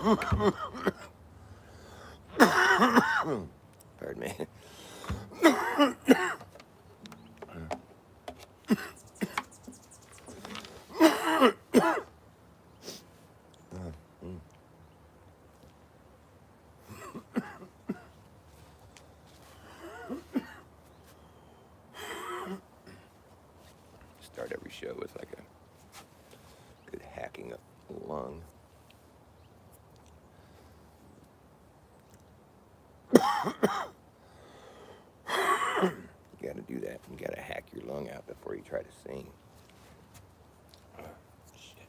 Pardon me. Start every show with like a good hacking up lung. You gotta do that. You gotta hack your lung out before you try to sing. Shit.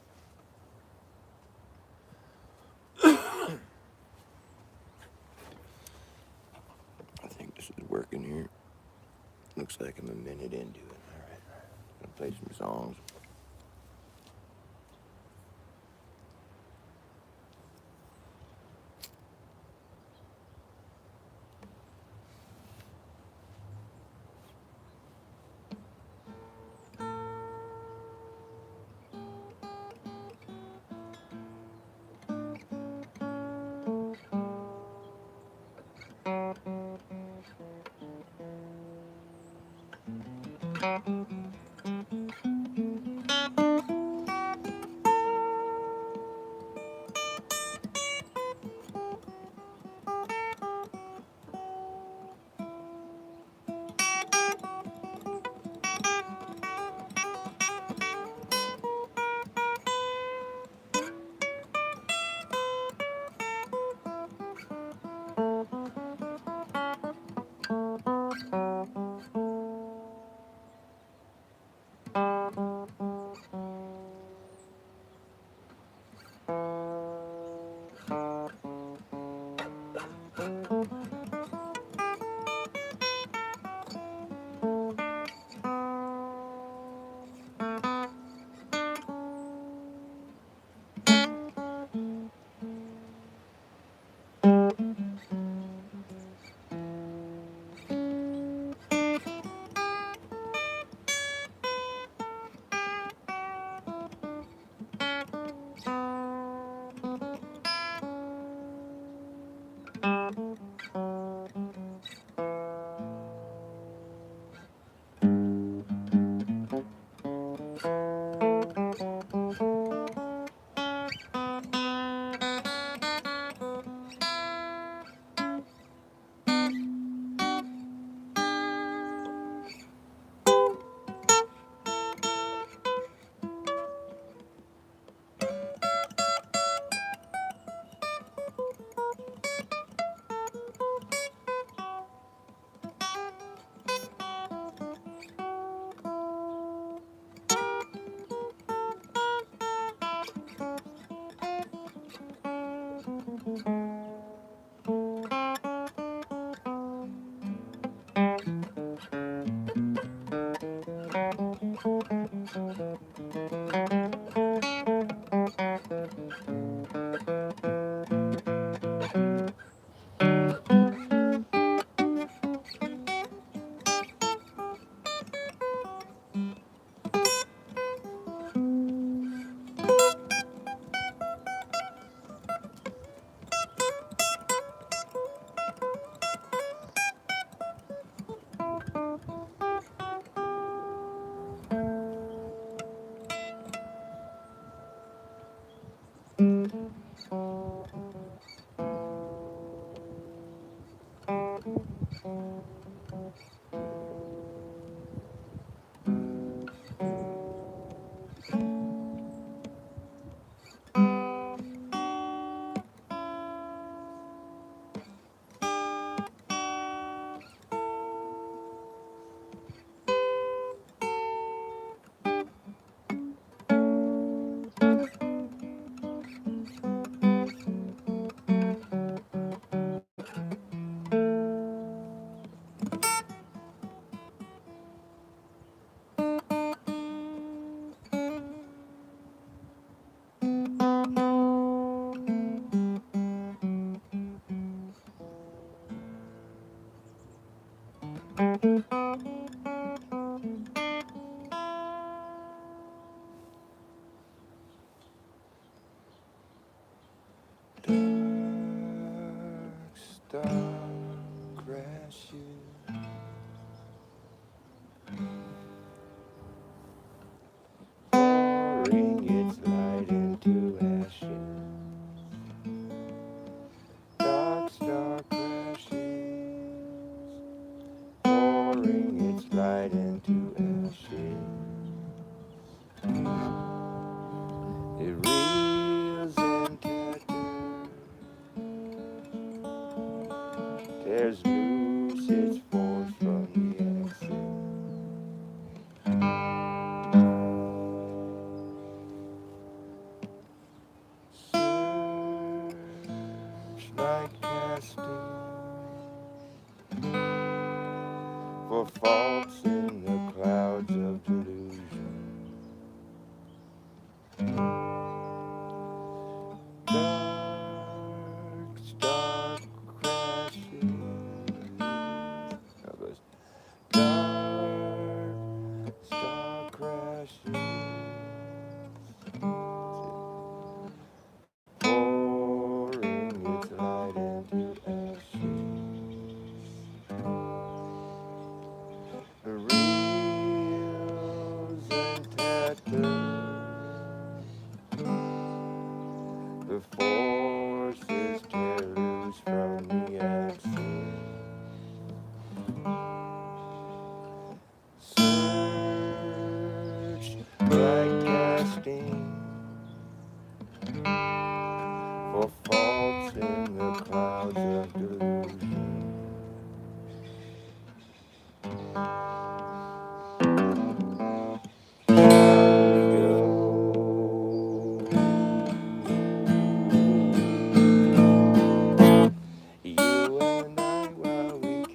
I think this is working here. Looks like I'm a minute into it. All right. Gonna play some songs. Dark star crashes, pouring its light into ashes. Dark star crashes, pouring its light into ashes. It reels and tatters, tears loose its force from the axis. Searchlight casting for faults in the clouds of delusion. Dark star crashes. How goes? Dark star crashes. Pouring its light into ashes. Reels and tatters. The forces tear loose from the axis. Search light casting for faults in the clouds of delusion. You and I while we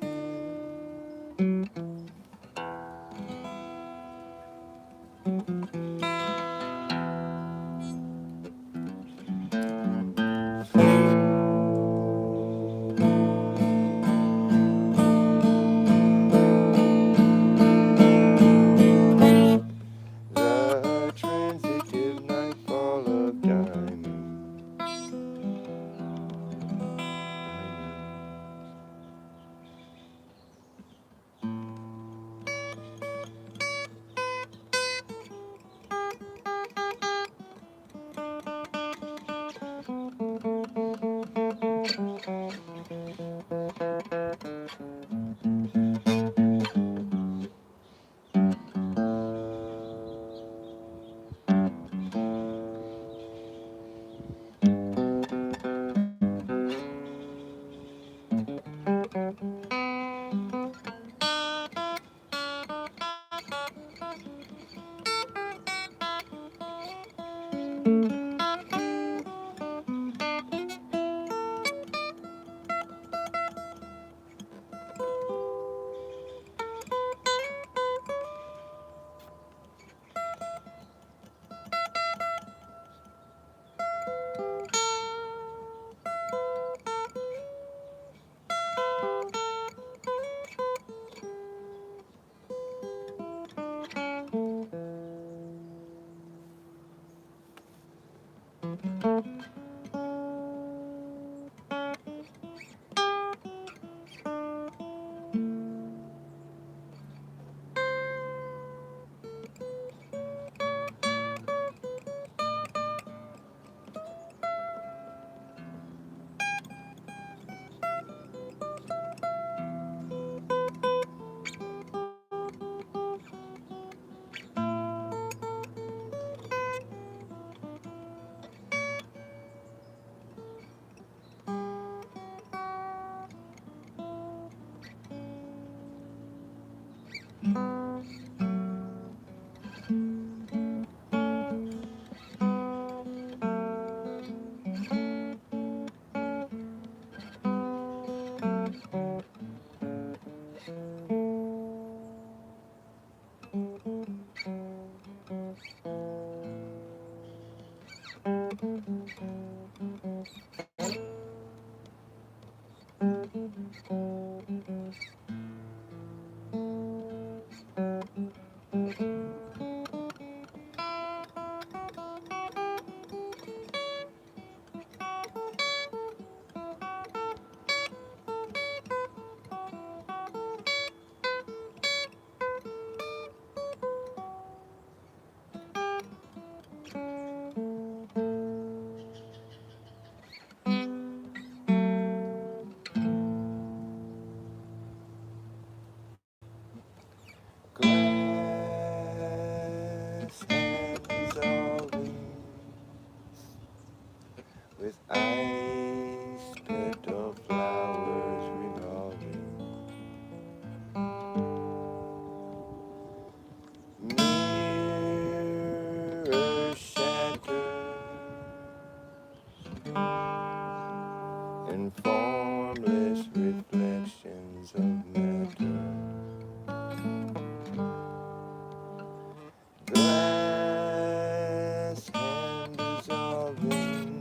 the transitive nightfall of diamonds. with ice petal flowers revolving. Mirror shatters and formless reflections of matter. Glass hand dissolving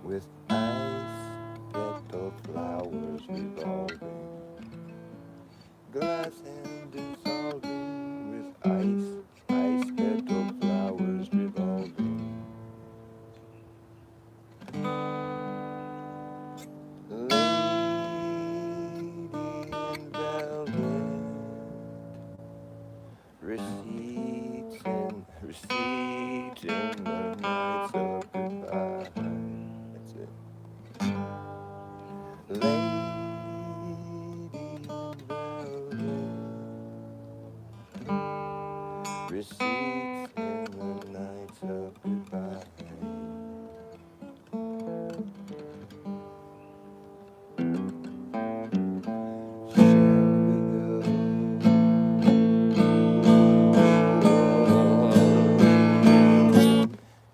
with ice petal flowers revolving. Glass hand dissolving with ice petal flowers revolving. Lady in velvet, receipts in the nights of goodbye. That's it. Lady in velvet, receipts in the nights of goodbye.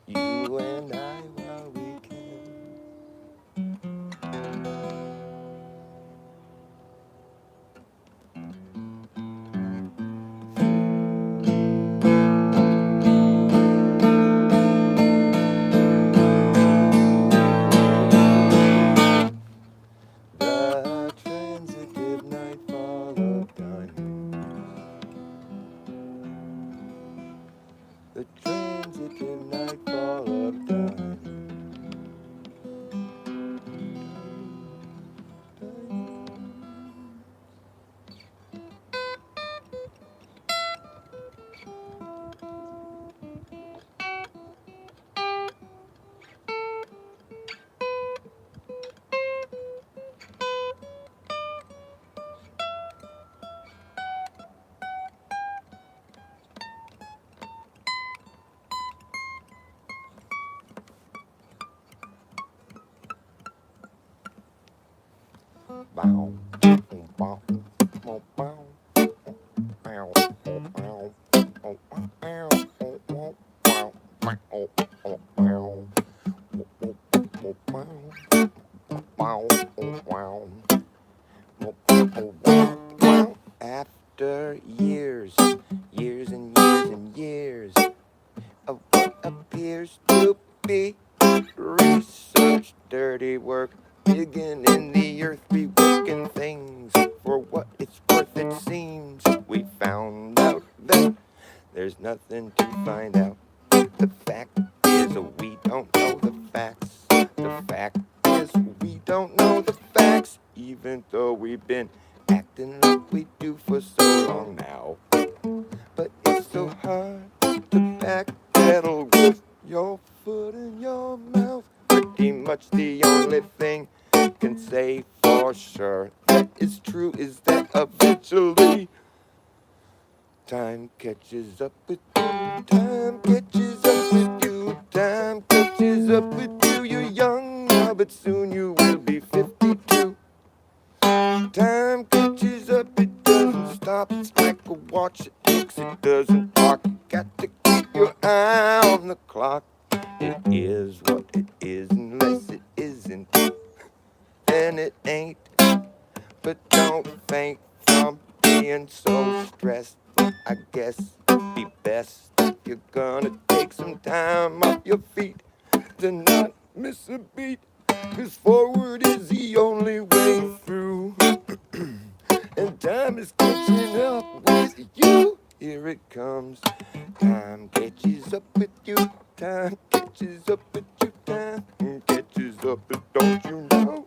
You and I, while we can. The transitive nightfall of diamonds. The transitive nightfall of diamonds. Bow, bow, bow, bow, bow, after years, years and years and years of what appears to be research, dirty work, digging in the earth, reworking things for what it's worth. It seems we found out that there's nothing to find out. The fact is we don't know the facts. The fact is we don't know the facts, even though we've been acting like we do for so long now. But it's so hard to backpedal with your foot in your mouth. Pretty much the only thing I can say for sure that is true is that eventually time catches up with you. Time catches up with you. Time catches up with you. You're young now, but soon you will be 52. Time catches up, it doesn't stop. It's like a watch, it ticks, it doesn't talk. You got to keep your eye on the clock. It is what it is, unless it isn't, then it ain't. But don't faint from being so stressed. I guess it'd be best if you're gonna take some time off your feet to not miss a beat. 'Cause forward is the only way through. And time is catching up with you. Here it comes. Time catches up with you. Time catches up with you. Time catches up, but don't you know?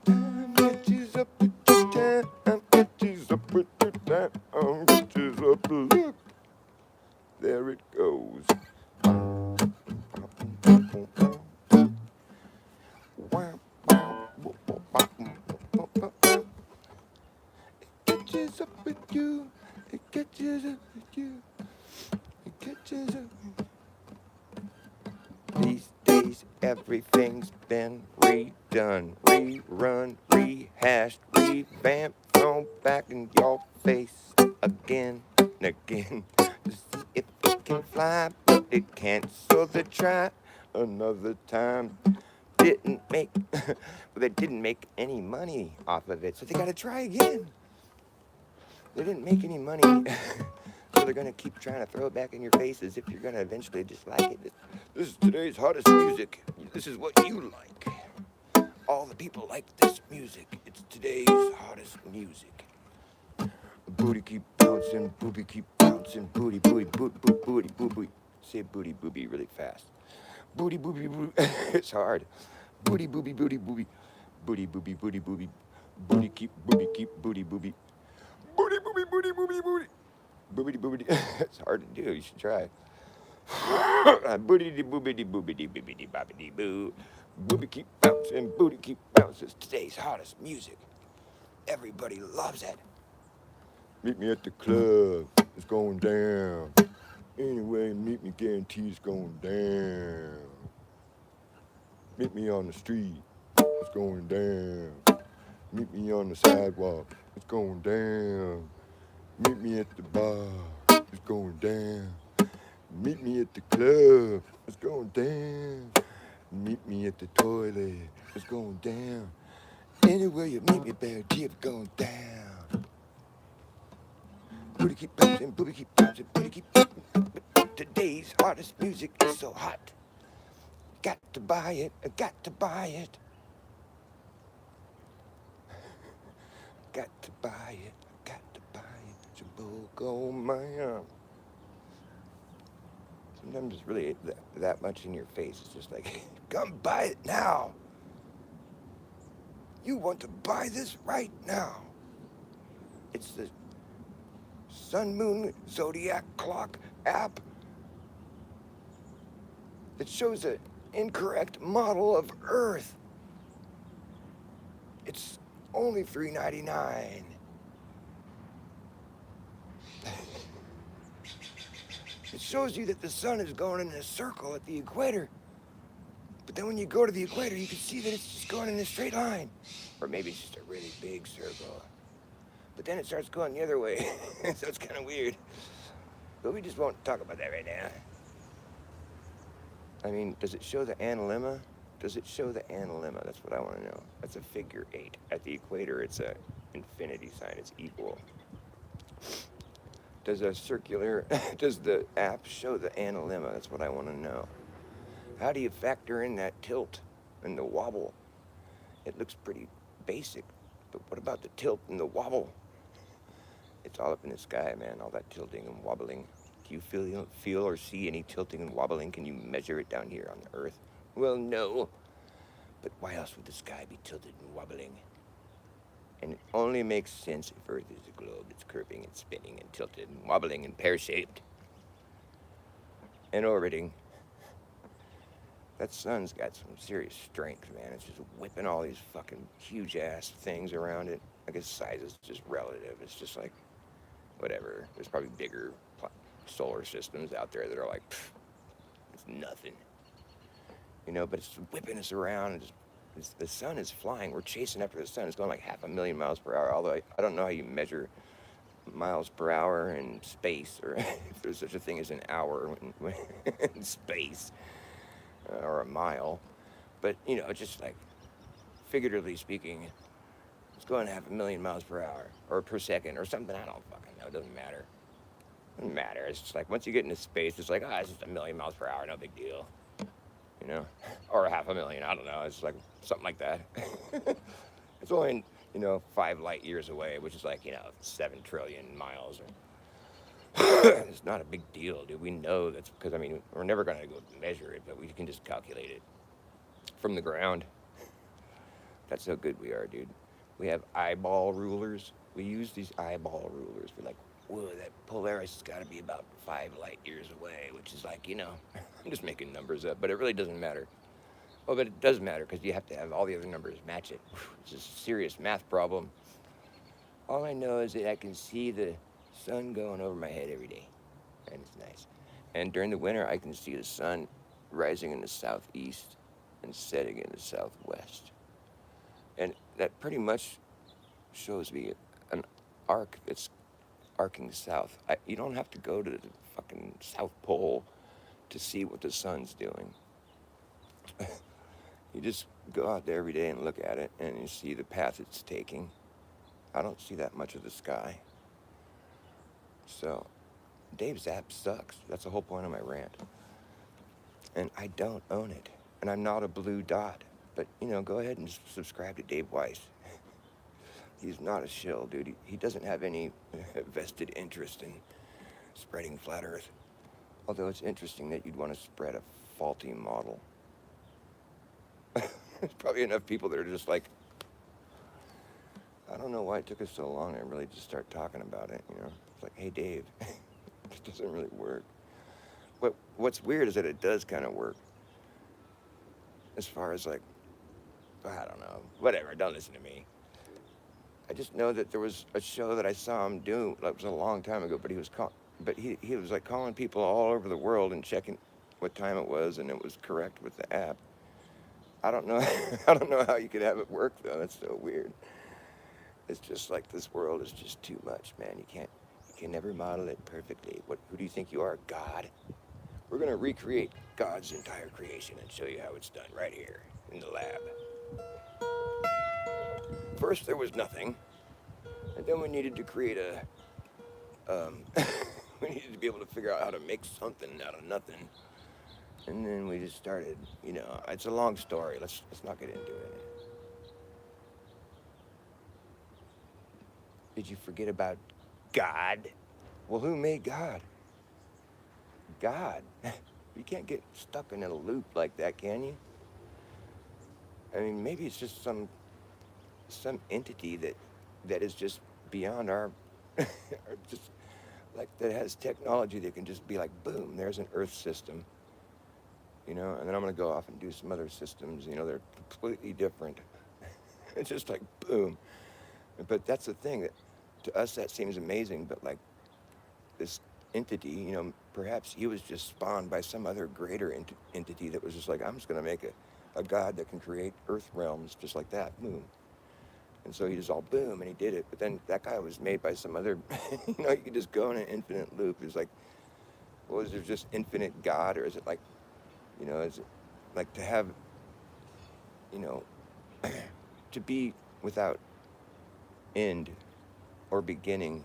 Time catches up with you. Time catches up with you. Time catches up. Look, there it goes. It catches up with you. It catches up with you. It catches up. These days, everything's been redone, rerun, rehashed, revamped, thrown back in your face again and again to see if it can fly, but it can't. So they try another time. Didn't make, well, they didn't make any money off of it, so they gotta try again. They didn't make any money, so they're gonna keep trying to throw it back in your face as if you're gonna eventually just like it. This is today's hottest music. This is what you like. All the people like this music. It's today's hottest music. Booty keep bouncing, booby keep bouncing, booty, booty, booty, booty. Say booty, booby really fast. Booty, booby, booty. It's hard. Booty, booby, booty, booby. Booty, booby, booty, booby. Booty keep, booty, booby. Booty, booby, booty, booty, booty. Boobity, boobity. It's hard to do. You should try. Boobity, boobity, boobity, boobity, bobbity, boo. Booby keep bouncing, booty keep bouncing. It's today's hottest music. Everybody loves it. Meet me at the club. It's going down. Anyway, meet me, guarantee it's going down. Meet me on the street. It's going down. Meet me on the sidewalk. It's going down. Meet me at the bar. It's going down. Meet me at the club. It's going down. Meet me at the toilet. It's going down. Anywhere you meet me, bear, it's going down. Booty keep bouncing, booty keep bouncing, booty keep bouncing. Today's hottest music is so hot. Got to buy it, I got to buy it. Got to buy it, I got to buy it. Jaboko man. Sometimes it's really that much in your face. It's just like, come buy it now. You want to buy this right now. It's the Sun Moon Zodiac Clock app that shows an incorrect model of Earth. It's only $3.99. It shows you that the sun is going in a circle at the equator. But then when you go to the equator, you can see that it's just going in a straight line. Or maybe it's just a really big circle. But then it starts going the other way. So it's kind of weird. But we just won't talk about that right now. I mean, does it show the analemma? Does it show the analemma? That's what I want to know. That's a figure 8. At the equator, it's an infinity sign. It's equal. Does the app show the analemma? That's what I want to know. How do you factor in that tilt and the wobble? It looks pretty basic, but what about the tilt and the wobble? It's all up in the sky, man, all that tilting and wobbling. Do you feel or see any tilting and wobbling? Can you measure it down here on the Earth? Well, no. But why else would the sky be tilted and wobbling? And it only makes sense if Earth is a globe that's curving and spinning and tilted and wobbling and pear-shaped and orbiting. That sun's got some serious strength, man. It's just whipping all these fucking huge-ass things around it. I guess size is just relative. It's just like, whatever. There's probably bigger solar systems out there that are like, it's nothing. You know, but it's whipping us around. And the sun is flying. We're chasing after the sun. It's going like 500,000 miles per hour. Although I don't know how you measure miles per hour in space, or if there's such a thing as an hour in space, or a mile. But, you know, just like, figuratively speaking, it's going 500,000 miles per hour, or per second, or something. I don't fucking know. It doesn't matter. It doesn't matter. It's just like, once you get into space, it's like, it's just 1,000,000 miles per hour. No big deal. You know, or 500,000, I don't know, it's like something like that. It's only, 5 light years away, which is like, 7 trillion miles. It's not a big deal, dude. We know that's because, we're never going to go measure it, but we can just calculate it from the ground. That's how good we are, dude. We have eyeball rulers. We use these eyeball rulers. We're like, whoa, that Polaris has got to be about 5 light years away, which is like, I'm just making numbers up, but it really doesn't matter. Oh, but it does matter because you have to have all the other numbers match it. It's a serious math problem. All I know is that I can see the sun going over my head every day, and it's nice. And during the winter, I can see the sun rising in the southeast and setting in the southwest. And that pretty much shows me an arc that's arcing south. You don't have to go to the fucking South Pole to see what the sun's doing. You just go out there every day and look at it, and you see the path it's taking. I don't see that much of the sky. So, Dave's app sucks. That's the whole point of my rant. And I don't own it. And I'm not a blue dot. But, go ahead and subscribe to Dave Weiss. He's not a shill, dude. He doesn't have any vested interest in spreading flat Earth. Although it's interesting that you'd want to spread a faulty model. There's probably enough people that are just like, I don't know why it took us so long to really just start talking about it, It's like, hey, Dave, it doesn't really work. What's weird is that it does kind of work. As far as like, I don't know, whatever, don't listen to me. I just know that there was a show that I saw him do, that was a long time ago, but he was like calling people all over the world and checking what time it was, and it was correct with the app. I don't know. I don't know how you could have it work though. That's so weird. It's just like this world is just too much, man. You can never model it perfectly. Who do you think you are, God? We're gonna recreate God's entire creation and show you how it's done right here in the lab. First there was nothing, and then we needed to create we needed to be able to figure out how to make something out of nothing. And then we just started, it's a long story. Let's not get into it. Did you forget about God? Well, who made God? God. You can't get stuck in a loop like that, can you? I mean, maybe it's just some entity that is just beyond our, or just like that has technology that can just be like, boom, there's an Earth system. And then I'm gonna go off and do some other systems, they're completely different. It's just like, boom. But that's the thing, that to us that seems amazing, but like this entity, perhaps he was just spawned by some other greater entity that was just like, I'm just gonna make a God that can create Earth realms just like that, boom. And so he just all boom, and he did it. But then that guy was made by some other, you could just go in an infinite loop. It's like, well, is there just infinite God, or is it like, is it like to have, to be without end or beginning,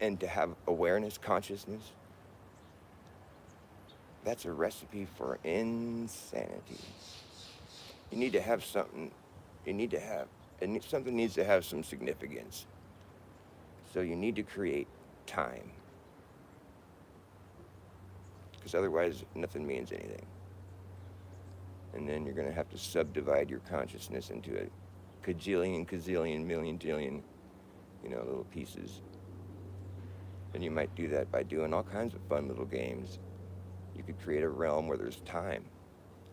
and to have awareness, consciousness? That's a recipe for insanity. You need to have something. Something needs to have some significance. So you need to create time. Because otherwise, nothing means anything. And then you're going to have to subdivide your consciousness into a gazillion, million, jillion, little pieces. And you might do that by doing all kinds of fun little games. You could create a realm where there's time,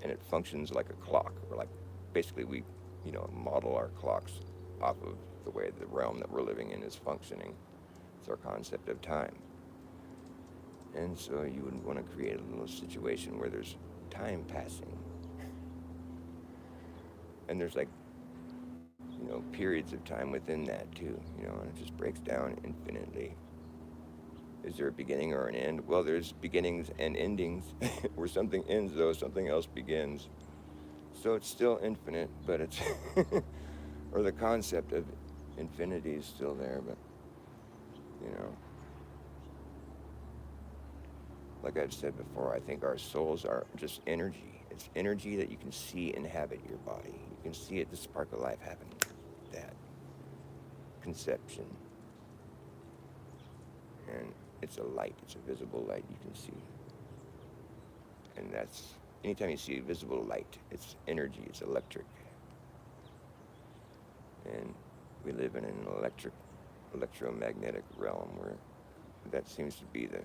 and it functions like a clock, or like basically we, model our clocks off of the way the realm that we're living in is functioning. It's our concept of time. And so you would want to create a little situation where there's time passing. And there's like, periods of time within that too, and it just breaks down infinitely. Is there a beginning or an end? Well, there's beginnings and endings. Where something ends, though, something else begins. So it's still infinite, but it's, or the concept of infinity is still there, but, like I've said before, I think our souls are just energy. It's energy that you can see inhabit your body. You can see it, the spark of life happen. That conception. And it's a light. It's a visible light you can see. And that's, anytime you see a visible light, it's energy, it's electric. And we live in an electromagnetic realm where that seems to be the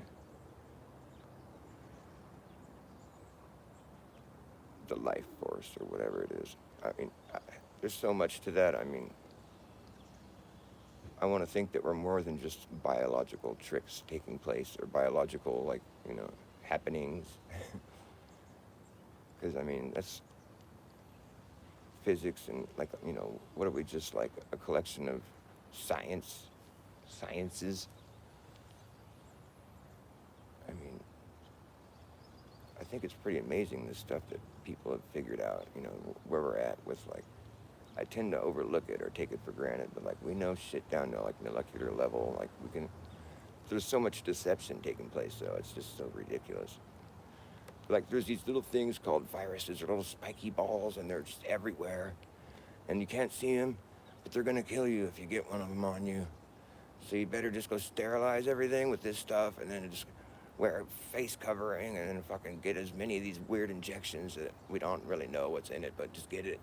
life force, or whatever it is. I mean, there's so much to that. I mean, I want to think that we're more than just biological tricks taking place or biological, like, happenings. Because, I mean, that's physics and, like, what are we, just like a collection of sciences? I mean, I think it's pretty amazing the stuff that people have figured out, where we're at with, like, I tend to overlook it or take it for granted, but, like, we know shit down to, like, molecular level. Like, there's so much deception taking place, though. It's just so ridiculous. Like, there's these little things called viruses or little spiky balls, and they're just everywhere. And you can't see them, but they're gonna kill you if you get one of them on you. So you better just go sterilize everything with this stuff, and then just wear a face covering, and then fucking get as many of these weird injections that we don't really know what's in it, but just get it,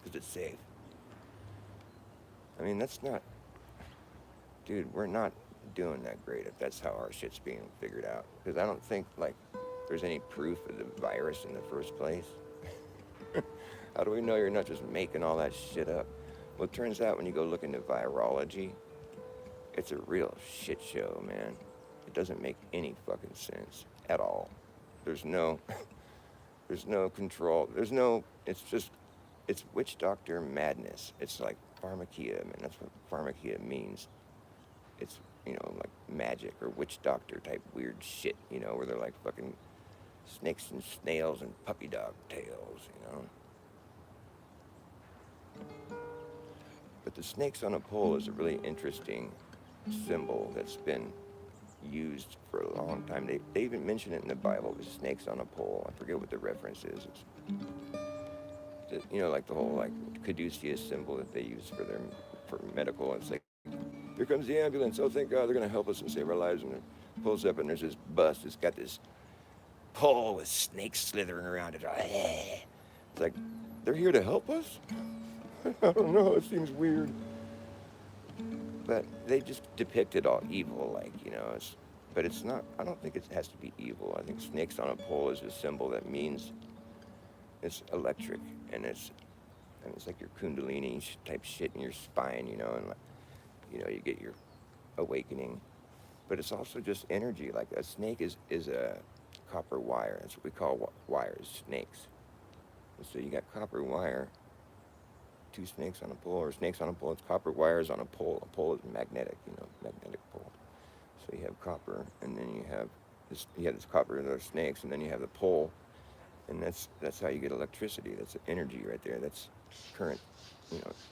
because it's safe. I mean, that's not... Dude, we're not doing that great if that's how our shit's being figured out. Because I don't think, like, there's any proof of the virus in the first place. How do we know you're not just making all that shit up? Well, it turns out when you go look into virology, it's a real shit show, man. It doesn't make any fucking sense at all. There's no control. It's witch doctor madness. It's like pharmakia, man. That's what pharmakia means. It's, like magic or witch doctor type weird shit, where they're like fucking snakes and snails and puppy dog tails. But the snakes on a pole is a really interesting symbol that's been used for a long time. They even mention it in the Bible, with snakes on a pole. I forget what the reference is. It's, like the whole, like, caduceus symbol that they use for medical. It's like, here comes the ambulance. Oh, thank God, they're going to help us and save our lives. And it pulls up, and there's this bus. It's got this pole with snakes slithering around it. It's like, they're here to help us? I don't know. It seems weird. But they just depict it all evil, like, but it's not, I don't think it has to be evil. I think snakes on a pole is a symbol that means it's electric, and it's like your kundalini type shit in your spine, and, like, you get your awakening. But it's also just energy. Like, a snake is a copper wire. That's what we call wires, snakes. And so you got copper wire, two snakes on a pole, or snakes on a pole. It's copper wires on a pole. A pole is magnetic, magnetic pole. So you have copper, and then you have this copper and those snakes, and then you have the pole, and that's how you get electricity. That's energy right there. That's current,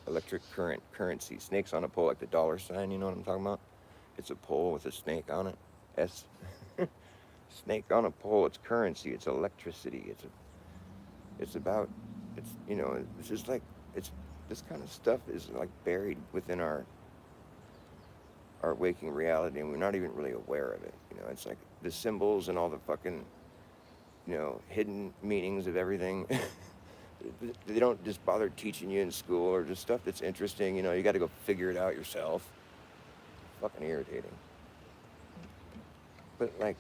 electric current, currency. Snakes on a pole, like the dollar sign. You know what I'm talking about? It's a pole with a snake on it. S. Snake on a pole. It's currency. It's electricity. It's just like, this kind of stuff is like buried within our waking reality, and we're not even really aware of it. It's like the symbols and all the fucking, hidden meanings of everything. They don't just bother teaching you in school, or just stuff that's interesting. You got to go figure it out yourself. Fucking irritating. But, like,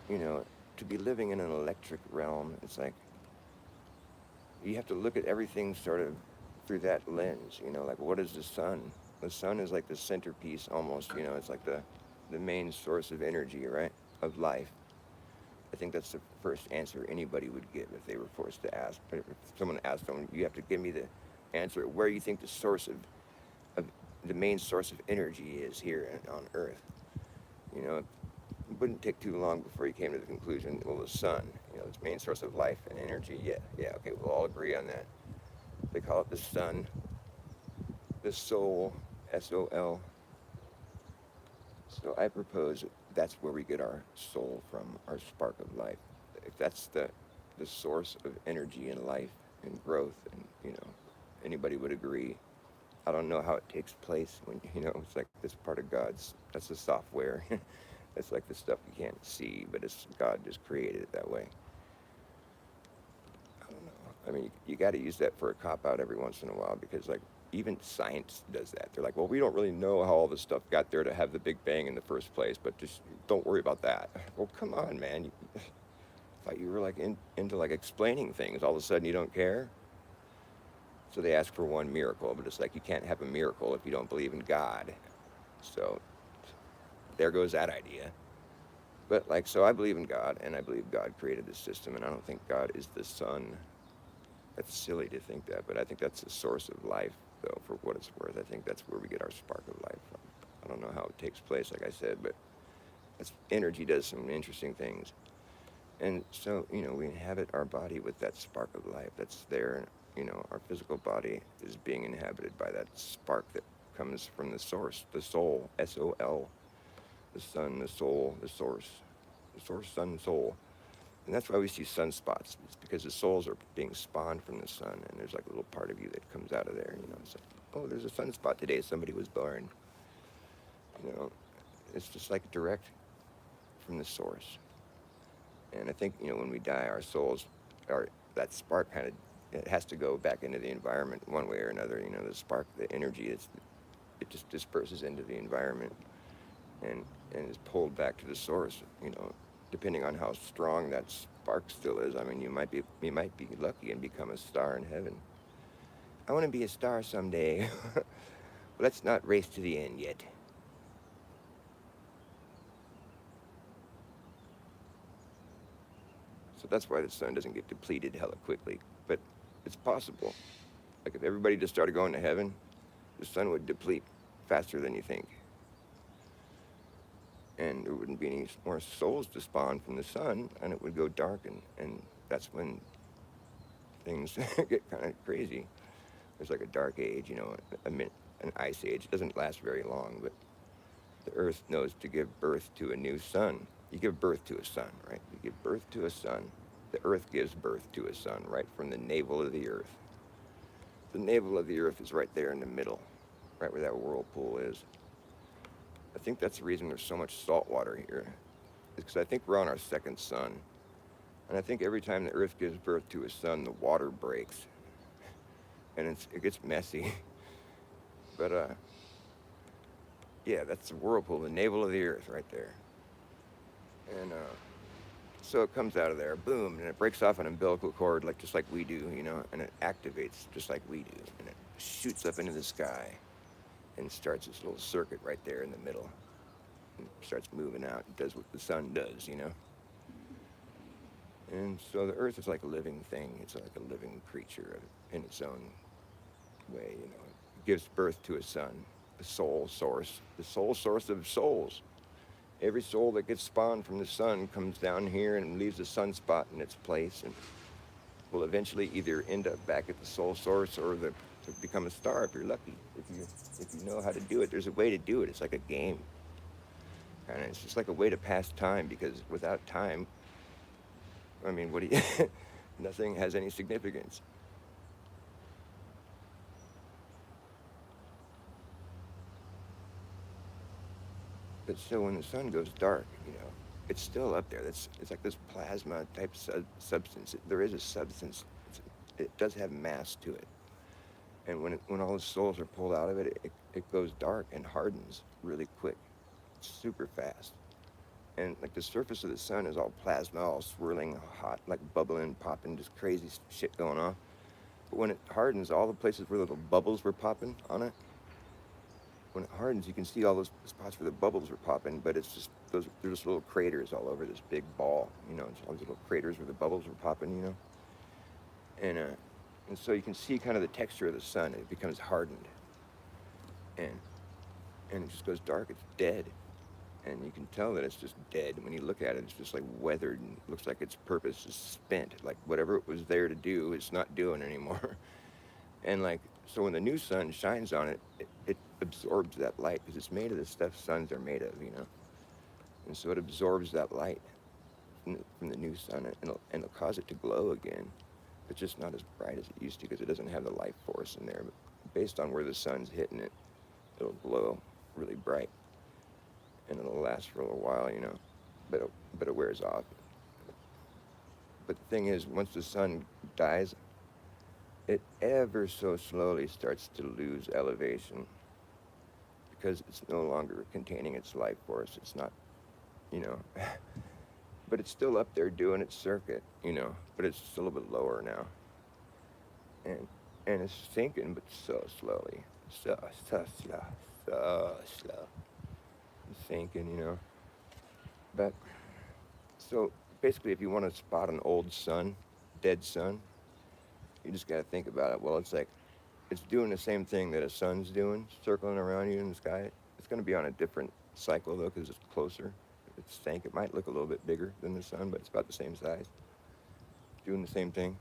to be living in an electric realm, it's like you have to look at everything sort of through that lens. Like, what is the sun? The sun is like the centerpiece almost. It's like the main source of energy, right, of life. I think that's the first answer anybody would give if they were forced to ask. But if someone asked them, you have to give me the answer where you think the source of the main source of energy is here on Earth. It wouldn't take too long before you came to the conclusion, well, the sun, it's the main source of life and energy. Yeah, okay, we'll all agree on that. They call it the sun, the soul, S-O-L. So I propose that's where we get our soul from, our spark of life. If that's the source of energy and life and growth, and, anybody would agree. I don't know how it takes place when, it's like this part of that's the software. It's like the stuff you can't see, but God just created it that way. I don't know. I mean, you got to use that for a cop-out every once in a while, because, like, even science does that. They're like, well, we don't really know how all this stuff got there to have the Big Bang in the first place, but just don't worry about that. Well, come on, man. I thought you were, like, into, like, explaining things. All of a sudden you don't care? So they ask for one miracle, but it's like you can't have a miracle if you don't believe in God. So there goes that idea. But like, so I believe in God, and I believe God created this system, and I don't think God is the sun. That's silly to think that, but I think that's the source of life, though, for what it's worth. I think that's where we get our spark of life from. I don't know how it takes place, like I said, but energy does some interesting things. And so, we inhabit our body with that spark of life that's there. Our physical body is being inhabited by that spark that comes from the source, the soul, S-O-L, the sun, the soul, the source, sun, soul. And that's why we see sunspots. It's because the souls are being spawned from the sun, and there's like a little part of you that comes out of there. It's like, oh, there's a sunspot today. Somebody was born. You know, it's just like direct from the source. And I think when we die, our souls, that spark kind of it has to go back into the environment one way or another. The spark, the energy, it just disperses into the environment and is pulled back to the source. Depending on how strong that spark still is. I mean, you might be lucky and become a star in heaven. I want to be a star someday. Let's not race to the end yet. So that's why the sun doesn't get depleted hella quickly. But it's possible. Like if everybody just started going to heaven, the sun would deplete faster than you think. And there wouldn't be any more souls to spawn from the sun, and it would go dark, and that's when things get kind of crazy. There's like a dark age, an ice age. It doesn't last very long, but the earth knows to give birth to a new sun. You give birth to a sun, right? You give birth to a sun. The earth gives birth to a sun right from the navel of the earth. The navel of the earth is right there in the middle, right where that whirlpool is. I think that's the reason there's so much salt water here. It's because I think we're on our second sun. And I think every time the earth gives birth to a sun, the water breaks. And it gets messy. But, yeah, that's the whirlpool, the navel of the earth right there. And so it comes out of there, boom, and it breaks off an umbilical cord just like we do, and it activates just like we do. And it shoots up into the sky and starts this little circuit right there in the middle. And starts moving out. It does what the sun does, And so the earth is like a living thing. It's like a living creature in its own way, It gives birth to a sun, the soul source of souls. Every soul that gets spawned from the sun comes down here and leaves a sunspot in its place and will eventually either end up back at the soul source or to become a star if you're lucky. If you know how to do it, there's a way to do it. It's like a game. And it's just like a way to pass time, because without time, I mean, what do you, nothing has any significance. But so when the sun goes dark, it's still up there. It's like this plasma type substance. There is a substance. It does have mass to it. And when all the souls are pulled out of it, it goes dark and hardens really quick, super fast. And like the surface of the sun is all plasma, all swirling hot, like bubbling, popping, just crazy shit going on. But when it hardens, all the places where little bubbles were popping on it, when it hardens, you can see all those spots where the bubbles were popping, but it's just they're just little craters all over this big ball. It's all these little craters where the bubbles were popping. And so you can see kind of the texture of the sun. It becomes hardened, and it just goes dark. It's dead, and you can tell that it's just dead. When you look at it, it's just like weathered and looks like its purpose is spent. Like whatever it was there to do, it's not doing anymore. And like, so when the new sun shines on it, it absorbs that light, because it's made of the stuff suns are made of, And so it absorbs that light from the new sun, and it'll cause it to glow again. But just not as bright as it used to, because it doesn't have the life force in there. But based on where the sun's hitting it, it'll glow really bright. And it'll last for a little while, but it wears off. But the thing is, once the sun dies, it ever so slowly starts to lose elevation, because it's no longer containing its life force. It's not, but it's still up there doing its circuit, but it's just a little bit lower now. And it's sinking, but so slowly, so slow. thinking, you know. But so basically, if you want to spot an old sun, dead sun, you just got to think about it. Well, it's like it's doing the same thing that a sun's doing, circling around you in the sky. It's going to be on a different cycle though, because it's closer. It's sank. It might look a little bit bigger than the sun, but it's about the same size. Doing the same thing,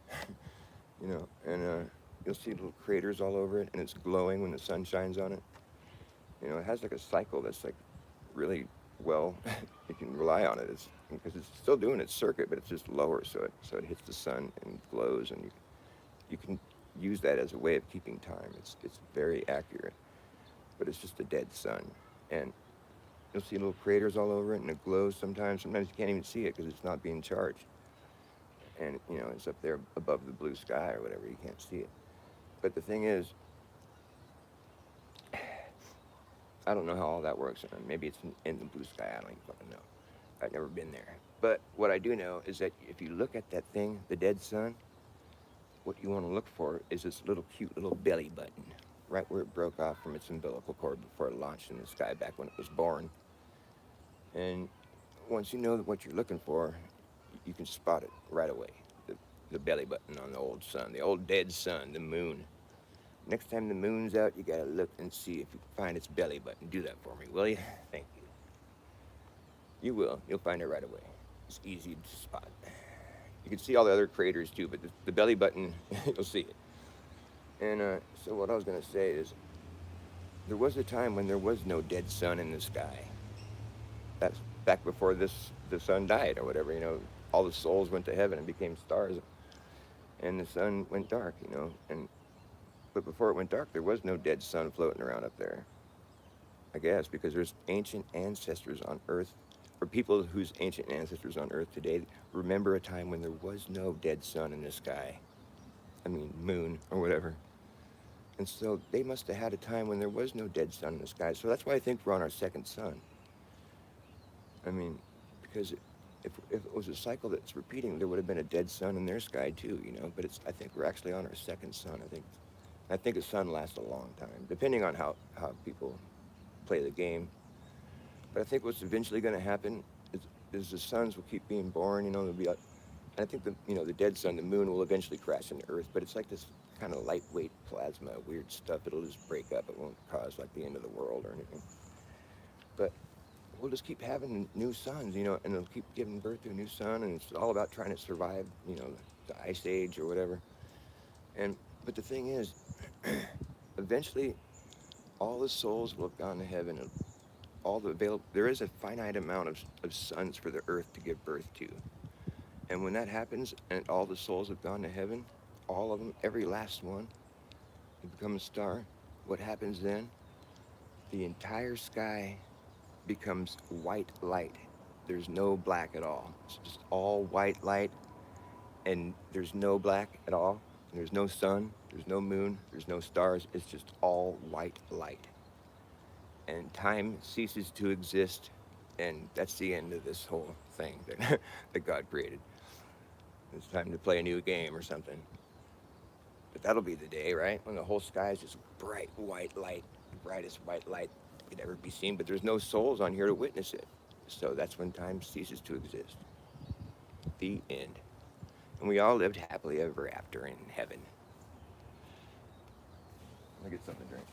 you know. And you'll see little craters all over it, and it's glowing when the sun shines on it. You know, it has like a cycle that's like really well. You can rely on it. It's because it's still doing its circuit, but it's just lower, so it hits the sun and glows, and you can use that as a way of keeping time. It's very accurate, but it's just a dead sun, and you'll see little craters all over it, and it glows sometimes. Sometimes you can't even see it because it's not being charged, and you know it's up there above the blue sky or whatever. You can't see it. But the thing is, I don't know how all that works. Maybe it's in the blue sky. I don't even fucking know. I've never been there. But what I do know is that if you look at that thing, the dead sun, what you want to look for is this little cute little belly button, right where it broke off from its umbilical cord before it launched in the sky back when it was born. And once you know what you're looking for, you can spot it right away. The belly button on the old sun, the old dead sun, the moon. Next time the moon's out, you gotta look and see if you can find its belly button. Do that for me, will you? Thank you. You will. You'll find it right away. It's easy to spot. You can see all the other craters too, but the belly button, you'll see it. And so what I was gonna say is, there was a time when there was no dead sun in the sky. That's back before the sun died or whatever. You know, all the souls went to heaven and became stars, and the sun went dark. You know, and but before it went dark, there was no dead sun floating around up there. I guess because there's ancient ancestors on Earth, or people whose ancient ancestors on Earth today remember a time when there was no dead sun in the sky. I mean, moon or whatever. And so they must have had a time when there was no dead sun in the sky. So that's why I think we're on our second sun. I mean, because if it was a cycle that's repeating, there would have been a dead sun in their sky too, you know. But I think we're actually on our second sun. I think a sun lasts a long time, depending on how people play the game. But I think what's eventually going to happen is the suns will keep being born. You know, there'll be I think the dead sun, the moon, will eventually crash into Earth. But it's like this kind of lightweight plasma, weird stuff. It'll just break up. It won't cause like the end of the world or anything. But we'll just keep having new suns, you know, and it'll keep giving birth to a new sun, and it's all about trying to survive, you know, the ice age or whatever. But the thing is, eventually, all the souls will have gone to heaven. And there is a finite amount of suns for the earth to give birth to. And when that happens and all the souls have gone to heaven, all of them, every last one, they become a star, what happens then? The entire sky becomes white light. There's no black at all. It's just all white light, and there's no black at all. There's no sun, there's no moon, there's no stars. It's just all white light. And time ceases to exist, and that's the end of this whole thing that, that God created. It's time to play a new game or something. But that'll be the day, right? When the whole sky is just bright white light, the brightest white light could ever be seen, but there's no souls on here to witness it. So that's when time ceases to exist. The end. And we all lived happily ever after in heaven. Let me get something to drink.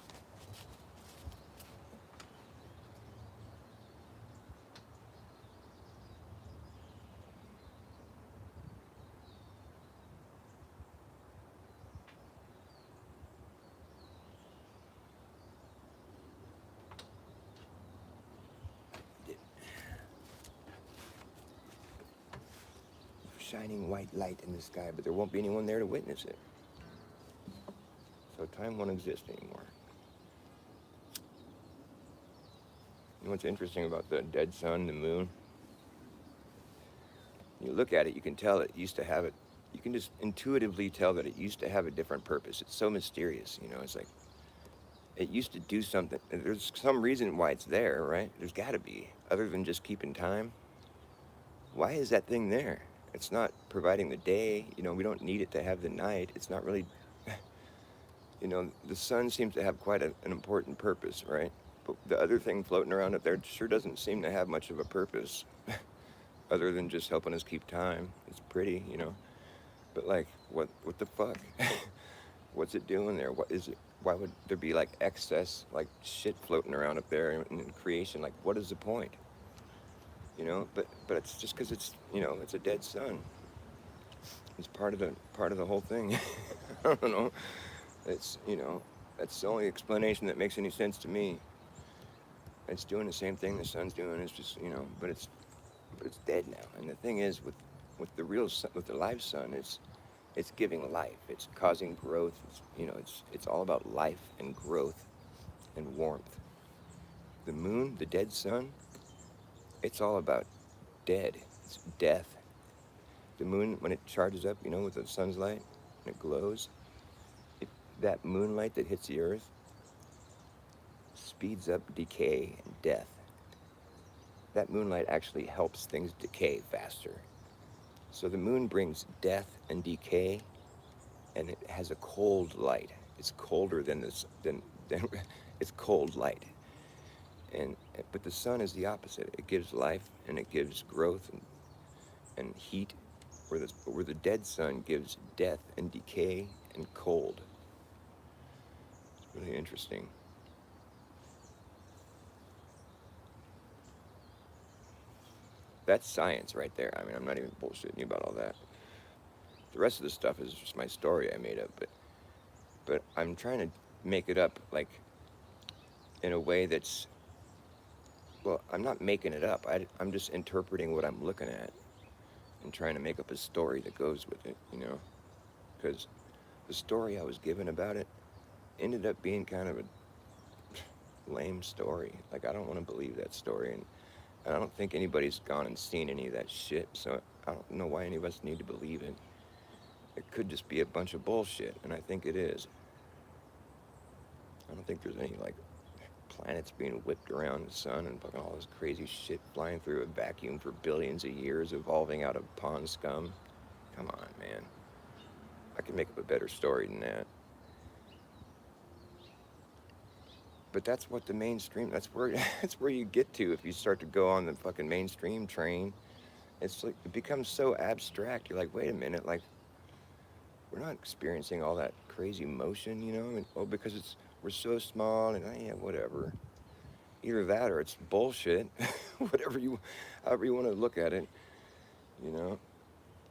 Shining white light in the sky, but there won't be anyone there to witness it. So time won't exist anymore. You know what's interesting about the dead sun, the moon? You look at it, you can tell it used to have it. You can just intuitively tell that it used to have a different purpose. It's so mysterious, you know. It's like it used to do something. There's some reason why it's there, right? There's got to be, other than just keeping time. Why is that thing there? It's not providing the day. You know, we don't need it to have the night. It's not really, you know, the sun seems to have quite an important purpose, right? But the other thing floating around up there sure doesn't seem to have much of a purpose other than just helping us keep time. It's pretty, you know. But like, what the fuck? What's it doing there? What is it? Why would there be like excess like shit floating around up there in creation? Like, what is the point? You know? But it's just because it's, you know, it's a dead sun. It's part of the whole thing. I don't know. It's, you know, that's the only explanation that makes any sense to me. It's doing the same thing the sun's doing. It's just, you know, but it's dead now. And the thing is, with the real sun, with the live sun, it's giving life. It's causing growth. It's, you know, it's all about life and growth and warmth. The moon, the dead sun, it's all about dead. It's death. The moon, when it charges up, you know, with the sun's light, and it glows, it, that moonlight that hits the earth speeds up decay and death. That moonlight actually helps things decay faster. So the moon brings death and decay, and it has a cold light. It's colder than this than it's cold light. And but the sun is the opposite. It gives life and it gives growth and heat, where the dead sun gives death and decay and cold. It's really interesting. That's science right there. I mean, I'm not even bullshitting you about all that. The rest of the stuff is just my story I made up, but I'm trying to make it up like in a way that's, well, I'm not making it up. I'm just interpreting what I'm looking at and trying to make up a story that goes with it, you know? Because the story I was given about it ended up being kind of a lame story. Like, I don't want to believe that story, and I don't think anybody's gone and seen any of that shit, so I don't know why any of us need to believe it. It could just be a bunch of bullshit, and I think it is. I don't think there's any, like, planets being whipped around the sun and fucking all this crazy shit flying through a vacuum for billions of years, evolving out of pond scum. Come on, man. I can make up a better story than that. But that's what the mainstream, that's where that's where you get to if you start to go on the fucking mainstream train. It's like it becomes so abstract. You're like, wait a minute, like we're not experiencing all that crazy motion, you know? And, oh, because we're so small and yeah, whatever. Either that or it's bullshit. However you want to look at it, you know?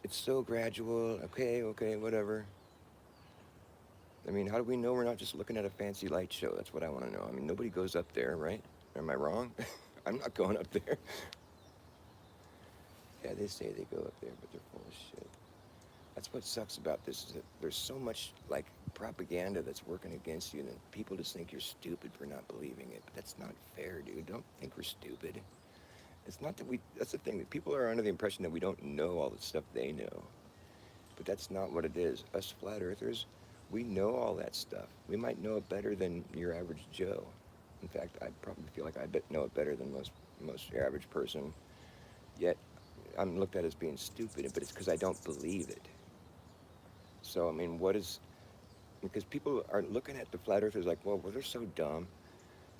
It's so gradual. Okay, whatever. I mean, how do we know we're not just looking at a fancy light show? That's what I want to know. I mean, nobody goes up there, right? Am I wrong? I'm not going up there. Yeah, they say they go up there, but they're full of shit. That's what sucks about this, is that there's so much, like, propaganda that's working against you, and people just think you're stupid for not believing it. But that's not fair, dude. Don't think we're stupid. It's not that that's the thing, that people are under the impression that we don't know all the stuff they know. But that's not what it is. Us flat earthers, we know all that stuff. We might know it better than your average Joe. In fact, I probably feel like I know it better than most average person. Yet, I'm looked at as being stupid, but it's because I don't believe it. So, I mean, because people are looking at the flat earthers like, well, they're so dumb.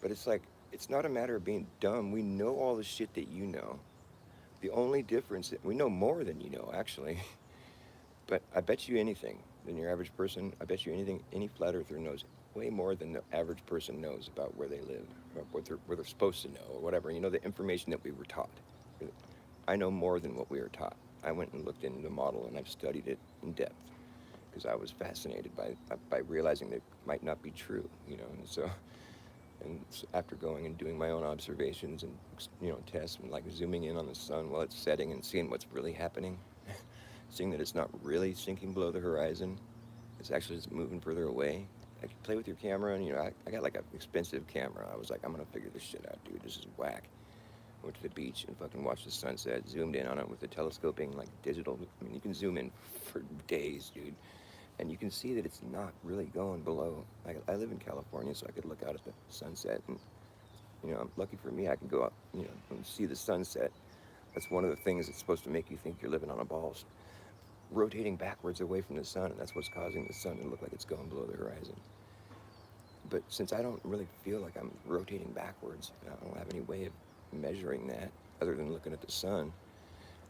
But it's like, it's not a matter of being dumb. We know all the shit that you know. The only difference, we know more than you know, actually. But I bet you anything than your average person, I bet you anything, any flat earther knows way more than the average person knows about where they live, or where they're supposed to know, or whatever. You know, the information that we were taught. I know more than what we were taught. I went and looked into the model, and I've studied it in depth because I was fascinated by realizing that it might not be true, you know. And so after going and doing my own observations and, you know, tests and like zooming in on the sun while it's setting and seeing what's really happening, seeing that it's not really sinking below the horizon, it's actually just moving further away. I could play with your camera, and, you know, I got like an expensive camera. I was like, I'm gonna figure this shit out, dude. This is whack. Went to the beach and fucking watched the sunset, zoomed in on it with the telescoping, like digital. I mean, you can zoom in for days, dude. And you can see that it's not really going below. I live in California, so I could look out at the sunset, and, you know, lucky for me, I can go up, you know, and see the sunset. That's one of the things that's supposed to make you think you're living on a ball, rotating backwards away from the sun, and that's what's causing the sun to look like it's going below the horizon. But since I don't really feel like I'm rotating backwards, and I don't have any way of measuring that other than looking at the sun,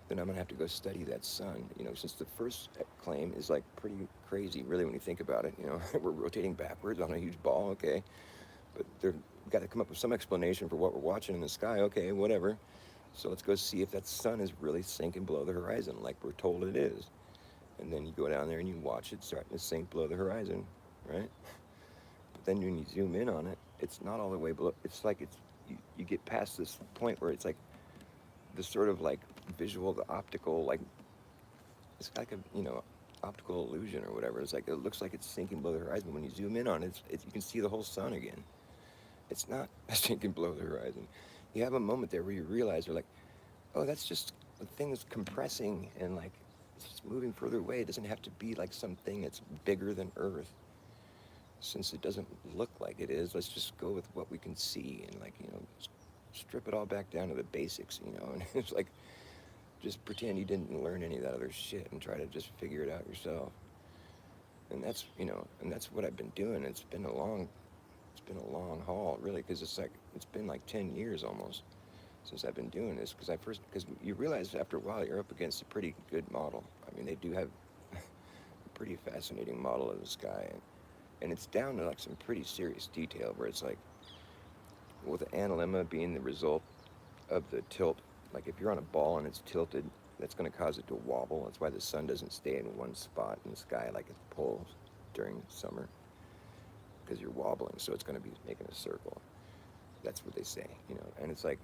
then I'm gonna have to go study that sun. Since the first claim is like pretty crazy, really, when you think about it. We're rotating backwards on a huge ball, okay, but they've got to come up with some explanation for what we're watching in the sky. Okay, whatever. So let's go see if that sun is really sinking below the horizon, like we're told it is. And then you go down there and you watch it starting to sink below the horizon, right? But then when you zoom in on it, it's not all the way below. It's like you get past this point where it's like the sort of like visual, the optical, like it's like a optical illusion or whatever. It's like it looks like it's sinking below the horizon. When you zoom in on it, you can see the whole sun again. It's not sinking below the horizon. You have a moment there where you realize you're like, oh, that's just the thing that's compressing and like it's just moving further away. It doesn't have to be like something that's bigger than Earth. Since it doesn't look like it is, let's just go with what we can see and like strip it all back down to the basics. And it's like just pretend you didn't learn any of that other shit and try to just figure it out yourself. And that's what I've been doing. It's been a long haul, really, because it's been like 10 years almost since I've been doing this. Because you realize after a while you're up against a pretty good model. I mean, they do have a pretty fascinating model of the sky, and it's down to like some pretty serious detail where it's like, with the analemma being the result of the tilt. Like if you're on a ball and it's tilted, that's going to cause it to wobble. That's why the sun doesn't stay in one spot in the sky like it poles during summer, because you're wobbling, so it's going to be making a circle. That's what they say. And it's like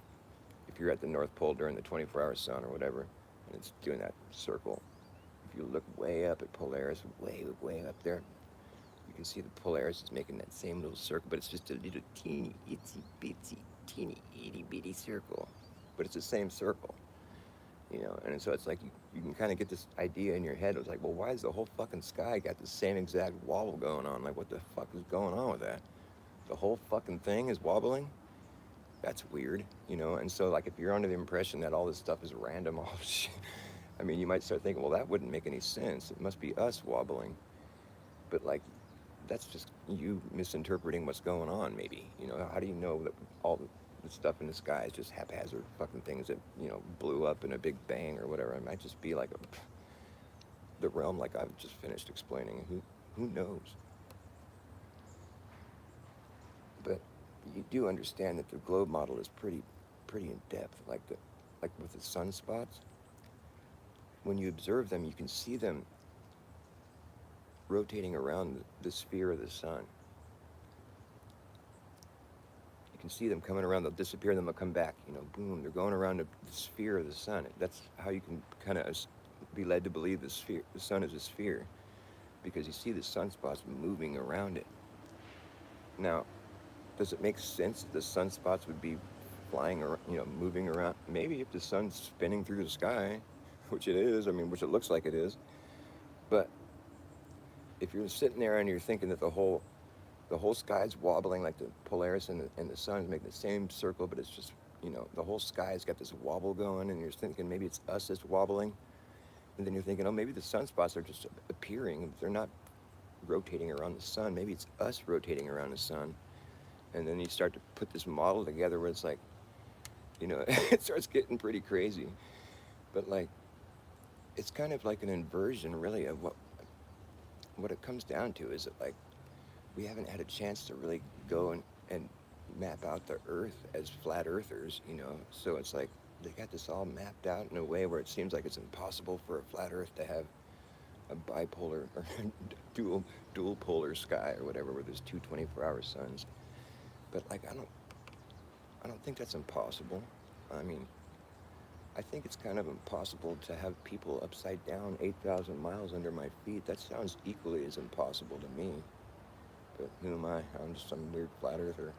if you're at the North Pole during the 24-hour sun or whatever, and it's doing that circle. If you look way up at Polaris, way up there, you can see the Polaris is making that same little circle, but it's just a little teeny, itsy bitsy, teeny, itty bitty circle. But it's the same circle, and so it's like you can kind of get this idea in your head. It was like, well, why is the whole fucking sky got the same exact wobble going on? Like, what the fuck is going on with that? The whole fucking thing is wobbling? That's weird, And so, like, if you're under the impression that all this stuff is random, all shit, I mean, you might start thinking, well, that wouldn't make any sense. It must be us wobbling. But, like, that's just you misinterpreting what's going on, maybe. How do you know that all the stuff in the sky is just haphazard fucking things that, blew up in a big bang or whatever? It might just be like the realm like I've just finished explaining. Who knows? But you do understand that the globe model is pretty in depth, like with the sunspots. When you observe them, you can see them rotating around the sphere of the sun. You can see them coming around, they'll disappear, then they'll come back, boom, they're going around the sphere of the sun. That's how you can kind of be led to believe the sun is a sphere, because you see the sunspots moving around it. Now, does it make sense that the sunspots would be flying or moving around? Maybe if the sun's spinning through the sky, which it is, which it looks like it is. But if you're sitting there and you're thinking that the whole sky's wobbling, like the Polaris and the sun is making the same circle, but it's just the whole sky's got this wobble going, and you're thinking maybe it's us that's wobbling, and then you're thinking, oh, maybe the sunspots are just appearing. They're not rotating around the sun. Maybe it's us rotating around the sun. And then you start to put this model together where it's like, it starts getting pretty crazy. But like, it's kind of like an inversion, really, of what it comes down to is that, like, we haven't had a chance to really go and map out the Earth as flat earthers, So it's like they got this all mapped out in a way where it seems like it's impossible for a flat Earth to have a bipolar or dual polar sky or whatever, where there's two 24-hour suns. But like, I don't think that's impossible. I think it's kind of impossible to have people upside down 8,000 miles under my feet. That sounds equally as impossible to me. But who am I? I'm just some weird flat earther.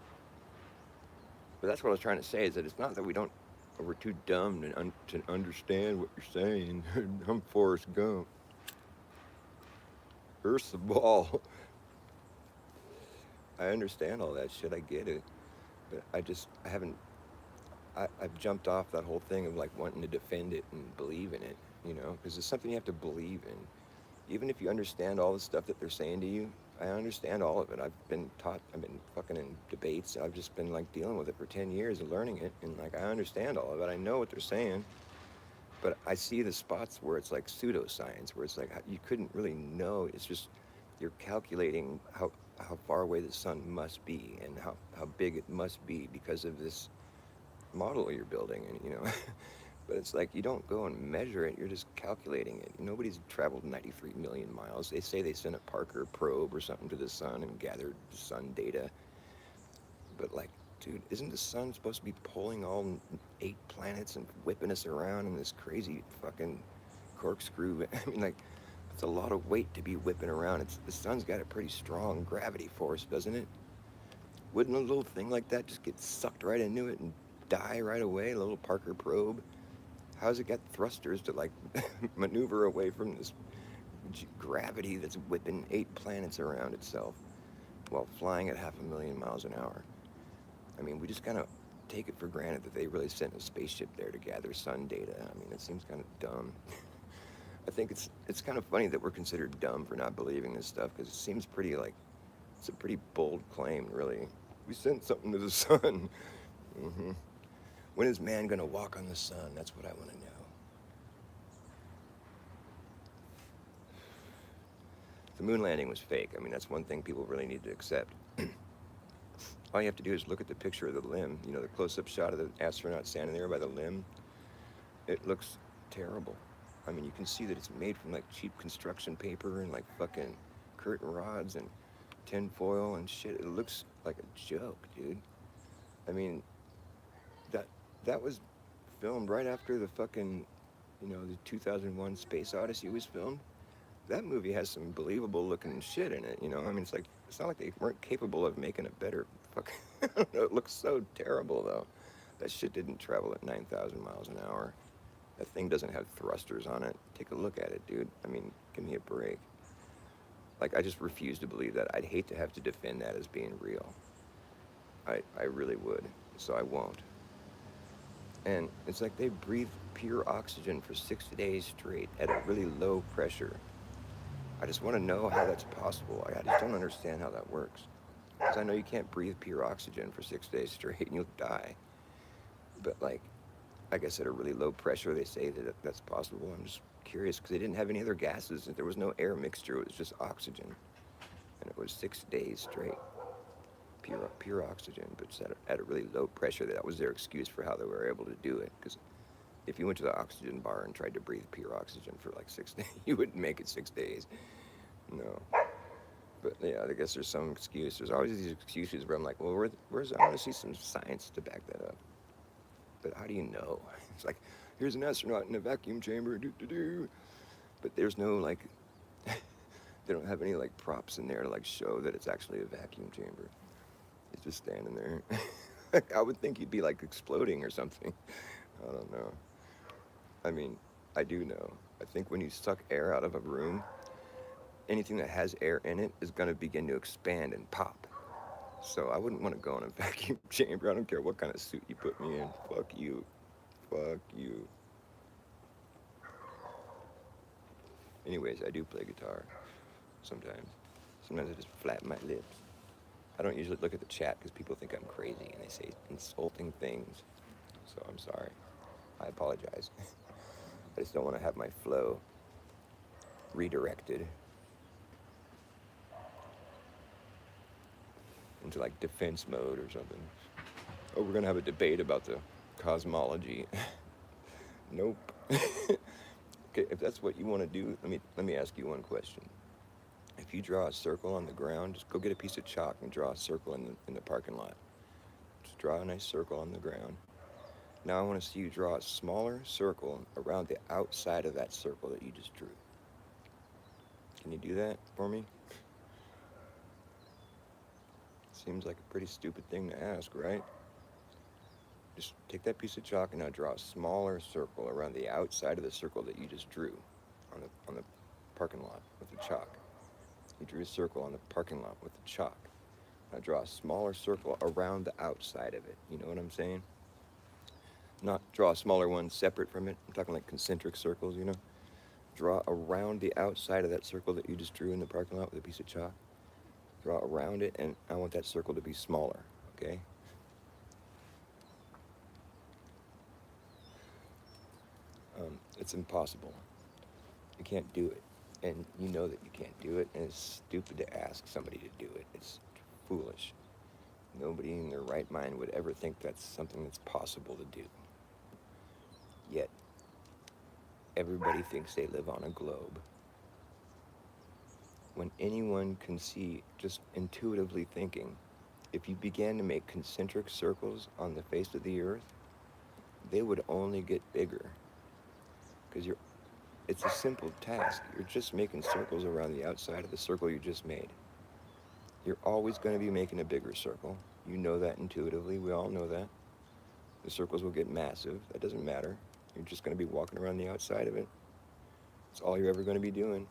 But that's what I was trying to say, is that it's not that we're too dumb to understand what you're saying. I'm Forrest Gump. Earth's the ball. I understand all that shit. I get it. But I've jumped off that whole thing of like wanting to defend it and believe in it, because it's something you have to believe in. Even if you understand all the stuff that they're saying to you, I understand all of it. I've been fucking in debates. I've just been like dealing with it for 10 years and learning it. And like, I understand all of it. I know what they're saying. But I see the spots where it's like pseudoscience, where it's like you couldn't really know. It's just you're calculating how far away the sun must be and how big it must be because of this model you're building. And, you know, but it's like you don't go and measure it, you're just calculating it. Nobody's traveled 93 million miles. They say they sent a Parker probe or something to the sun and gathered sun data. But like, dude, isn't the sun supposed to be pulling all 8 planets and whipping us around in this crazy fucking corkscrew? I mean, like, it's a lot of weight to be whipping around. The sun's got a pretty strong gravity force, doesn't it? Wouldn't a little thing like that just get sucked right into it and die right away? A little Parker probe. How's it got thrusters to like maneuver away from this gravity that's whipping 8 planets around itself while flying at 500,000 miles an hour? I mean, we just kind of take it for granted that they really sent a spaceship there to gather sun data. I mean, it seems kind of dumb. I think it's kind of funny that we're considered dumb for not believing this stuff because it seems pretty like it's a pretty bold claim, really. We sent something to the sun. hmm When is man gonna walk on the sun? That's what I want to know. The moon landing was fake. I mean, that's one thing people really need to accept. All you have to do is look at the picture of the limb. You know, the close-up shot of the astronaut standing there by the limb. It looks terrible. I mean, you can see that it's made from like cheap construction paper and like fucking curtain rods and tinfoil and shit. It looks like a joke, dude. I mean, that that was filmed right after the fucking, you know, the 2001 Space Odyssey was filmed. That movie has some believable looking shit in it, you know? I mean, it's not like they weren't capable of making a better fucking, I don't know, it looks so terrible, though. That shit didn't travel at 9,000 miles an hour. That thing doesn't have thrusters on it. Take a look at it, dude. I mean, give me a break. Like, I just refuse to believe that. I'd hate to have to defend that as being real. I really would, so I won't. And it's like they breathe pure oxygen for 6 days straight at a really low pressure. I just want to know how that's possible. I just don't understand how that works. Because I know you can't breathe pure oxygen for 6 days straight and you'll die. But like, I guess at a really low pressure, they say that that's possible. I'm just curious because they didn't have any other gases. There was no air mixture. It was just oxygen. And it was 6 days straight. Pure oxygen, but it's at a really low pressure. That was their excuse for how they were able to do it. Because if you went to the oxygen bar and tried to breathe pure oxygen for like 6 days, you wouldn't make it 6 days. No. But yeah, I guess there's some excuse. There's always these excuses where I'm like, well, where's I want to see some science to back that up. But how do you know? It's like, here's an astronaut in a vacuum chamber, do. But there's no like, they don't have any like props in there to like show that it's actually a vacuum chamber. It's just standing there. I would think you'd be like exploding or something. I don't know. I mean, I do know. I think when you suck air out of a room, anything that has air in it is going to begin to expand and pop. So I wouldn't want to go in a vacuum chamber. I don't care what kind of suit you put me in. Fuck you. Fuck you. Anyways, I do play guitar sometimes. Sometimes I just flatten my lips. I don't usually look at the chat because people think I'm crazy and they say insulting things. So I'm sorry. I apologize. I just don't want to have my flow redirected into like defense mode or something. Oh, we're gonna have a debate about the cosmology. Nope. Okay, if that's what you want to do, let me ask you one question. If you draw a circle on the ground, just go get a piece of chalk and draw a circle in the parking lot. Just draw a nice circle on the ground. Now I want to see you draw a smaller circle around the outside of that circle that you just drew. Can you do that for me? Seems like a pretty stupid thing to ask, right? Just take that piece of chalk and now draw a smaller circle around the outside of the circle that you just drew on the parking lot with the chalk. You drew a circle on the parking lot with the chalk. Now draw a smaller circle around the outside of it. You know what I'm saying? Not draw a smaller one separate from it. I'm talking like concentric circles, you know? Draw around the outside of that circle that you just drew in the parking lot with a piece of chalk. draw around it, and I want that circle to be smaller, okay? It's impossible. You can't do it. And you know that you can't do it, and it's stupid to ask somebody to do it. It's foolish. Nobody in their right mind would ever think that's something that's possible to do. Yet, everybody thinks they live on a globe. When anyone can see, just intuitively thinking, if you began to make concentric circles on the face of the earth, they would only get bigger. Because it's a simple task. You're just making circles around the outside of the circle you just made. You're always going to be making a bigger circle. You know that intuitively. We all know that. The circles will get massive. That doesn't matter. You're just going to be walking around the outside of it. It's all you're ever going to be doing.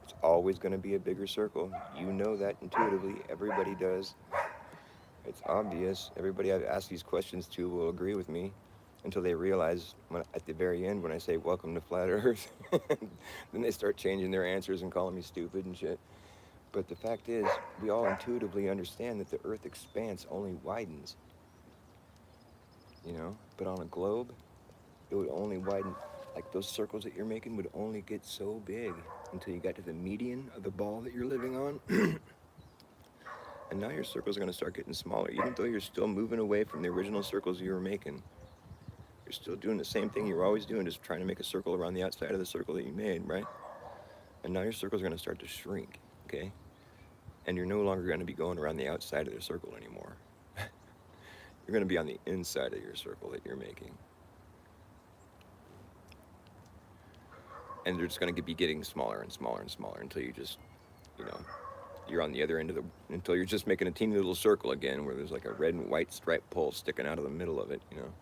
It's always going to be a bigger circle. You know that intuitively. Everybody does. It's obvious. Everybody I've asked these questions to will agree with me until they realize at the very end when I say, welcome to Flat Earth, then they start changing their answers and calling me stupid and shit. But the fact is, we all intuitively understand that the Earth expanse only widens. You know, but on a globe, it would only widen, like those circles that you're making would only get so big until you got to the median of the ball that you're living on. And now your circles are going to start getting smaller, even though you're still moving away from the original circles you were making. You're still doing the same thing you were always doing, just trying to make a circle around the outside of the circle that you made, right? And now your circles are going to start to shrink, okay? And you're no longer going to be going around the outside of the circle anymore. You're going to be on the inside of your circle that you're making. And they're just going to be getting smaller and smaller and smaller until you just, you know, you're on the other end of until you're just making a teeny little circle again where there's like a red and white striped pole sticking out of the middle of it, you know.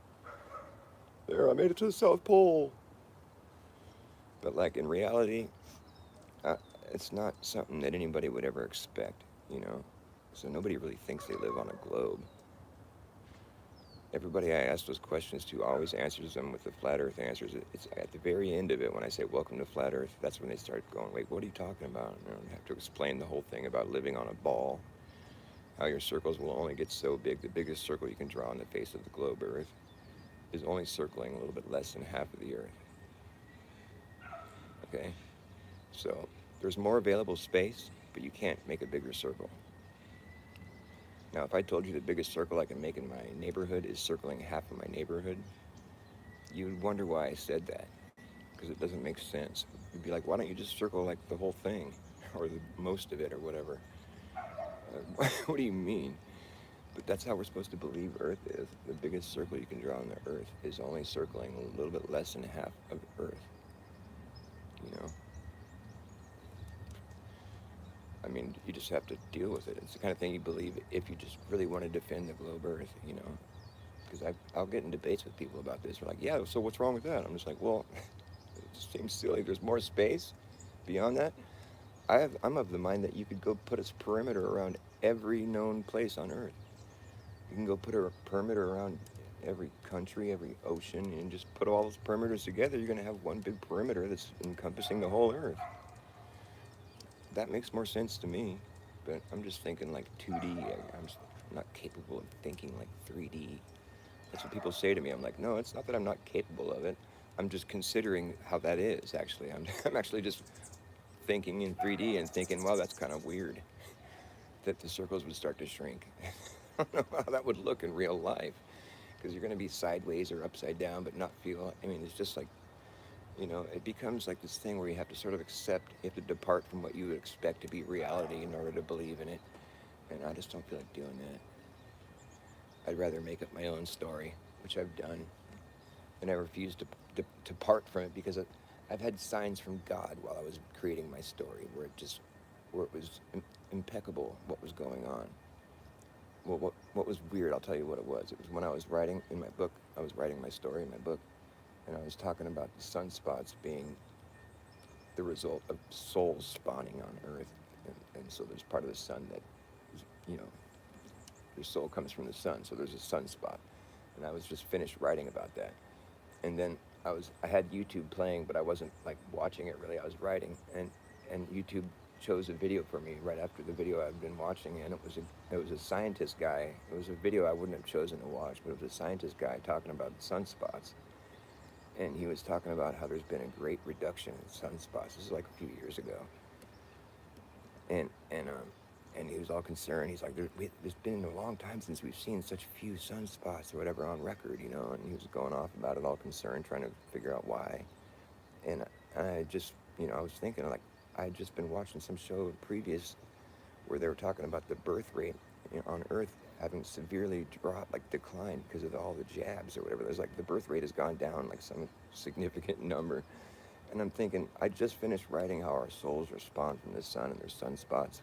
There, I made it to the South Pole. But like in reality, it's not something that anybody would ever expect, you know. So nobody really thinks they live on a globe. Everybody I ask those questions to always answers them with the flat earth answers. It's at the very end of it when I say, welcome to flat earth, that's when they start going, wait, what are you talking about? And I have to explain the whole thing about living on a ball, how your circles will only get so big. The biggest circle you can draw on the face of the globe earth is only circling a little bit less than half of the earth. Okay? So there's more available space, but you can't make a bigger circle. Now, if I told you the biggest circle I can make in my neighborhood is circling half of my neighborhood, you would wonder why I said that, because it doesn't make sense. You'd be like, why don't you just circle like the whole thing, or most of it, or whatever? What do you mean? But that's how we're supposed to believe Earth is. The biggest circle you can draw on the Earth is only circling a little bit less than half of Earth. You know? I mean, you just have to deal with it. It's the kind of thing you believe if you just really want to defend the globe Earth, you know? Because I'll get in debates with people about this. They're like, yeah, so what's wrong with that? I'm just like, well, it just seems silly. There's more space beyond that. I'm of the mind that you could go put a perimeter around every known place on Earth. You can go put a perimeter around every country, every ocean, and just put all those perimeters together. You're going to have one big perimeter that's encompassing the whole Earth. That makes more sense to me, but I'm just thinking like 2D. I'm not capable of thinking like 3D. That's what people say to me. I'm like, no, it's not that I'm not capable of it. I'm just considering how that is, actually. I'm actually just thinking in 3D and thinking, well, that's kind of weird that the circles would start to shrink. I don't know how that would look in real life, because you're going to be sideways or upside down but not feel, I mean, it's just like, you know, it becomes like this thing where you have to sort of accept, you have to depart from what you would expect to be reality in order to believe in it. And I just don't feel like doing that. I'd rather make up my own story, which I've done. And I refuse to part from it because I've had signs from God while I was creating my story where it was impeccable what was going on. Well, what was weird, I'll tell you what it was. It was when I was writing in my book, I was writing my story in my book, and I was talking about the sunspots being the result of souls spawning on Earth. And so there's part of the sun that, you know, your soul comes from the sun, so there's a sunspot. And I was just finished writing about that. And then I had YouTube playing, but I wasn't like watching it really. I was writing, and YouTube chose a video for me right after the video I've been watching, and it was a scientist guy. It was a video I wouldn't have chosen to watch, but it was a scientist guy talking about sunspots, and he was talking about how there's been a great reduction in sunspots. This is like a few years ago, and and um, and he was all concerned. He's like, there's been a long time since we've seen such few sunspots or whatever on record, you know. And he was going off about it, all concerned, trying to figure out why. And I just, you know, I was thinking like I had just been watching some show previous where they were talking about the birth rate, you know, on Earth having severely dropped, like declined because of all the jabs or whatever. There's like the birth rate has gone down like some significant number. And I'm thinking, I just finished writing how our souls respond from the sun and there's sunspots,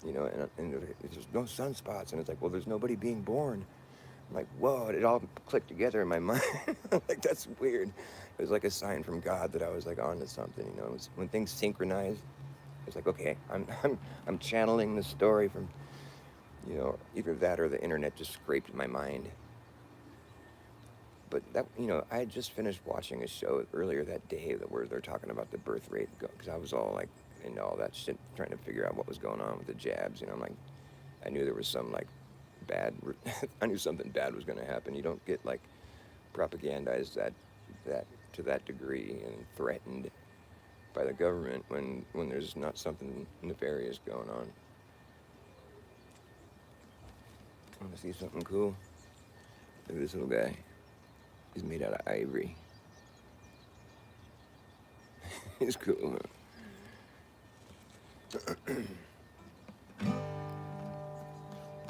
you know, and there's no sunspots. And it's like, well, there's nobody being born. I'm like, whoa, it all clicked together in my mind. Like, that's weird. It was like a sign from God that I was like onto something, you know. It was, when things synchronized, it's like, okay, I'm channeling the story from, you know, either that or the internet just scraped my mind. But that, you know, I had just finished watching a show earlier that day where they're talking about the birth rate, because I was all like into all that shit, trying to figure out what was going on with the jabs. You know, I'm like, I knew there was some like bad, I knew something bad was going to happen. You don't get like propagandized that to that degree and threatened by the government when there's not something nefarious going on. I want to see something cool. Look at this little guy. He's made out of ivory. He's cool, huh?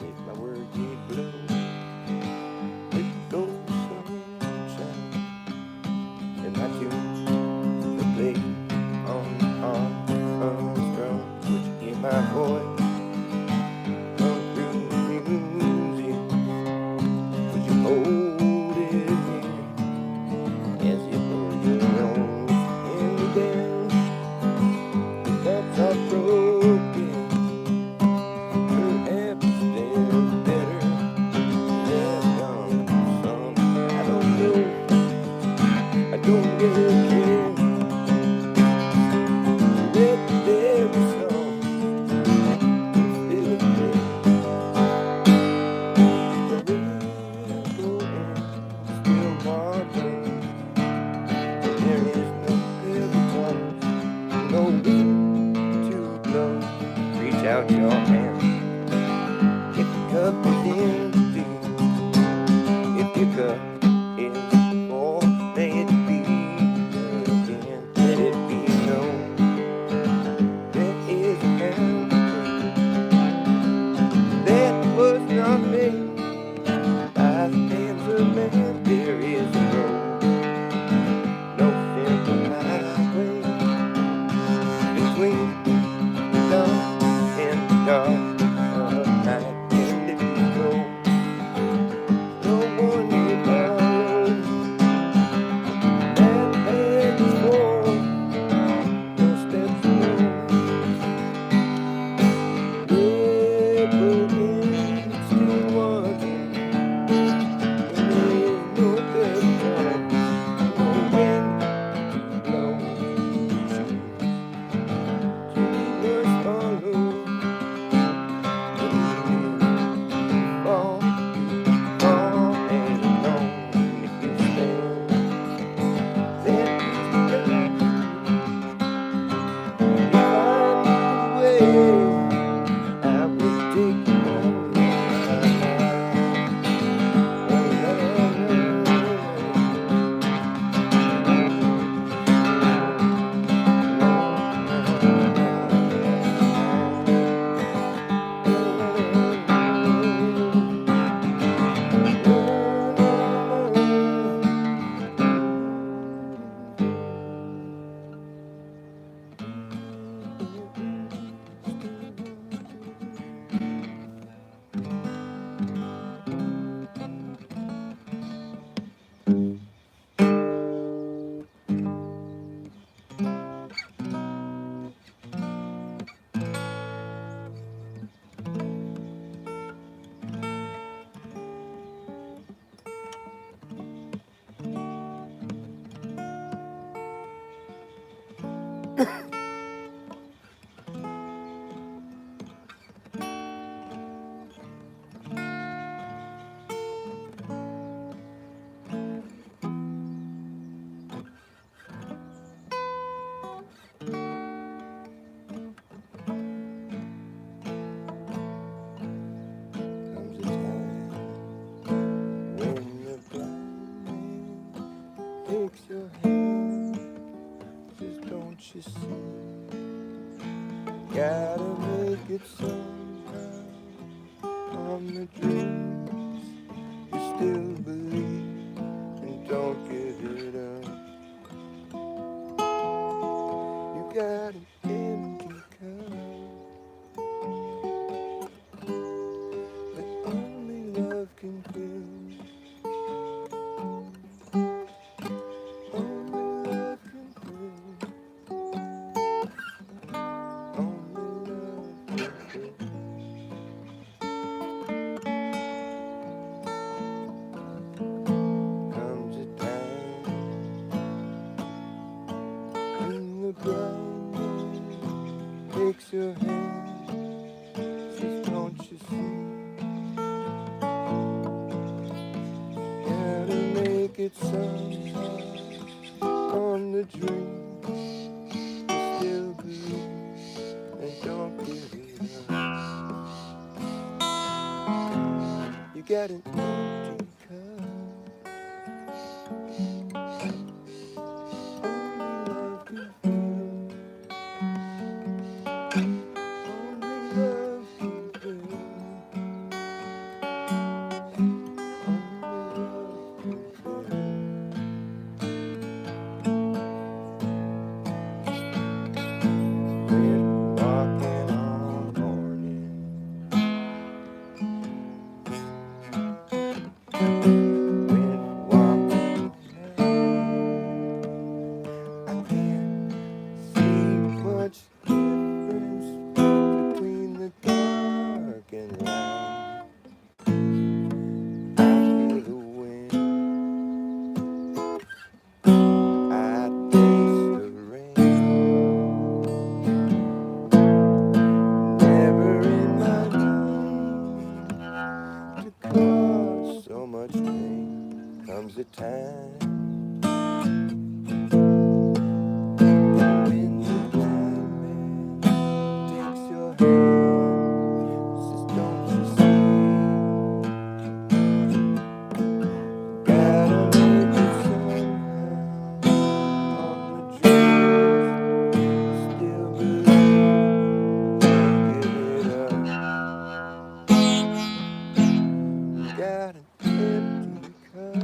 Make my worthy blow with gold sunshine, and I tune the play on strums, which hear my voice come through music. Would you hold it near as you put your nose in me down? The thoughts are broken. Don't really care. Let there be song still a day. The rainbow and still watching. There is no pebble, no wind to blow. Reach out your hand if the cup is empty. If your cup is full, may it be again. Let it be known there is a fountain that was not made by the hands of man. There is a road, no simple highway between the dawn and the dark of night. And if you go, no one will follow that path before. No steps alone. Red broken, still watching. When there is no good time, no wind to blow. You must follow. Fall, fall and alone. If you stand, then you if I knew the way, I would take you home. takes your hand, says, don't you see? Gotta make it somehow on the dreams you still believe, and don't give it up. You got an empty cup that only love can fill. Only love can fill. Only love can fill. Comes a time when the blind man takes your hand, says, don't you see? Gotta make it somehow on the dream you still believe, and don't give it up. You got an empty cup. Only love can fill. Only love can fill. Only love can fill. Went walking all morning. Went walking now. I can't see much difference between the dark and light. I feel the wind, I taste the rain. Never in my mind to cause so much pain. Comes a time when the blind man takes your hand, says, don't you see? Gotta make it somehow on the dreams you still believe, don't give it up. You got an empty cup.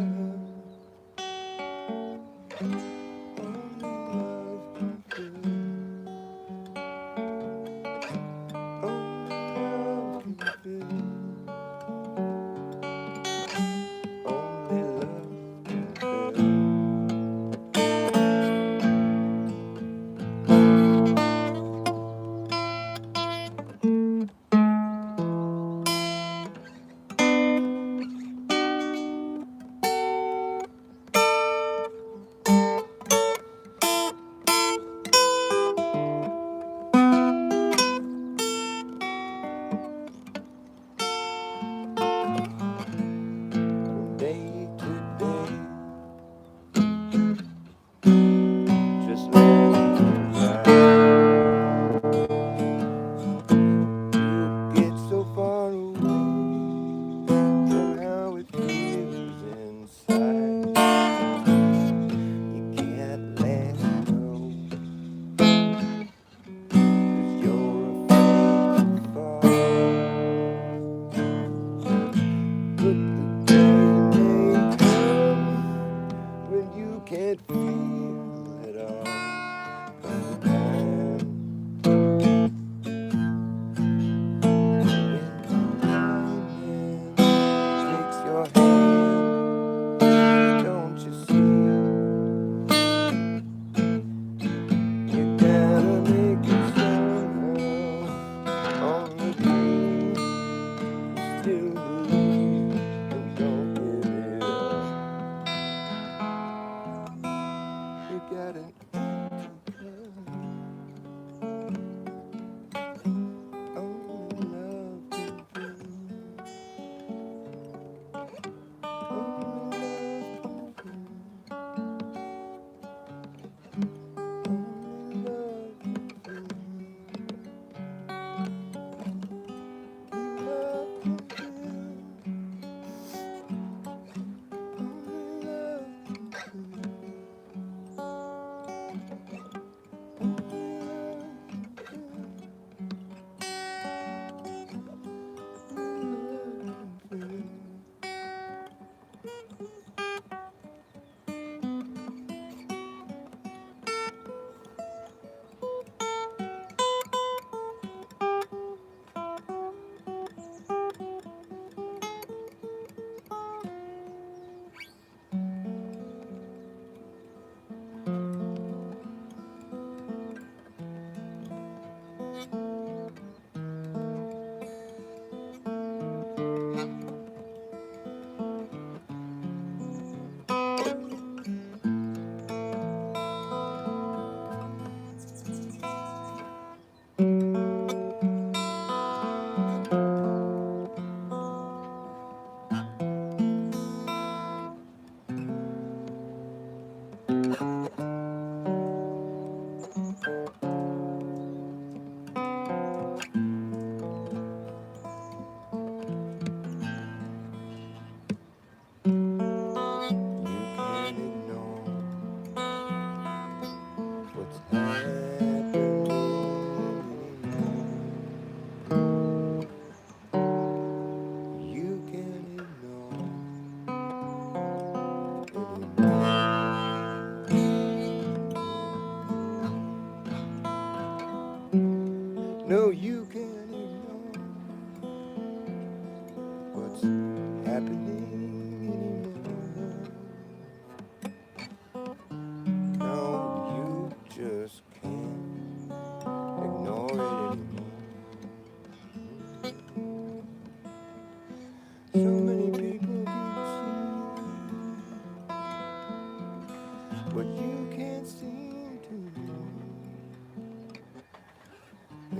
but you can't seem to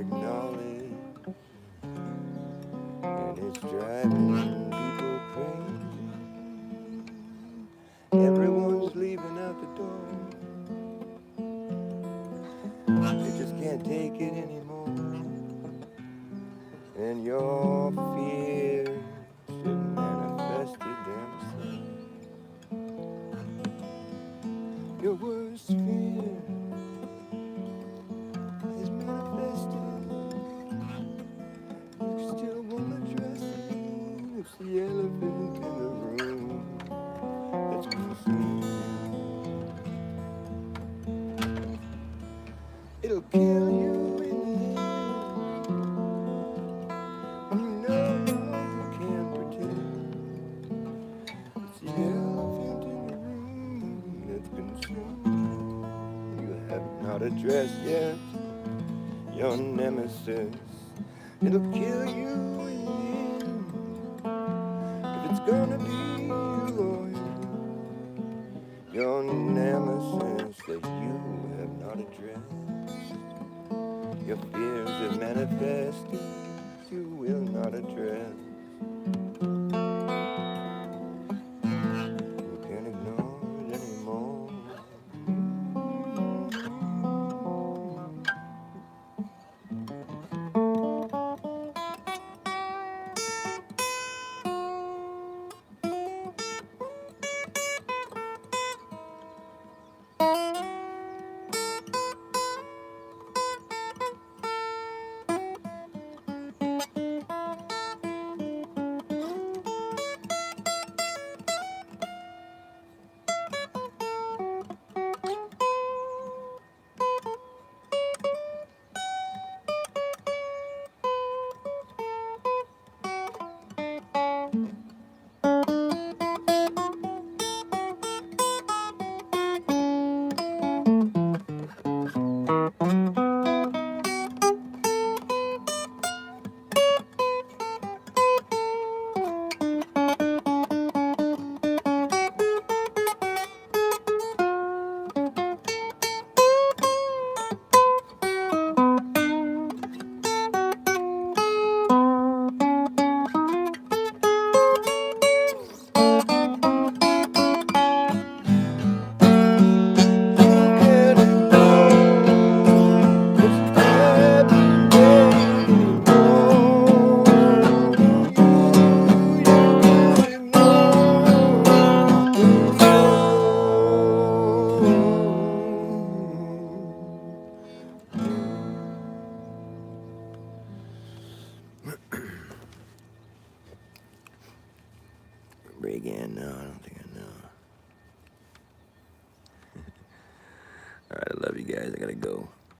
acknowledge, and it's driving people crazy. Everyone's leaving out the door. They just can't take it anymore. And your fear should manifested themselves. Your worst fear is manifested. You still won't address it. It's the elephant in the room that's consumed. It'll kill you in the end. You know you can't pretend. It's the elephant in the room that's consumed. You have not addressed yet your nemesis. It'll kill you in the end. If it's gonna be you, lawyer, your nemesis that you have not addressed. Your fears have manifested, you will not address. You can't ignore it anymore. Break in? No, I don't think I know. Alright, I love you guys. I gotta go.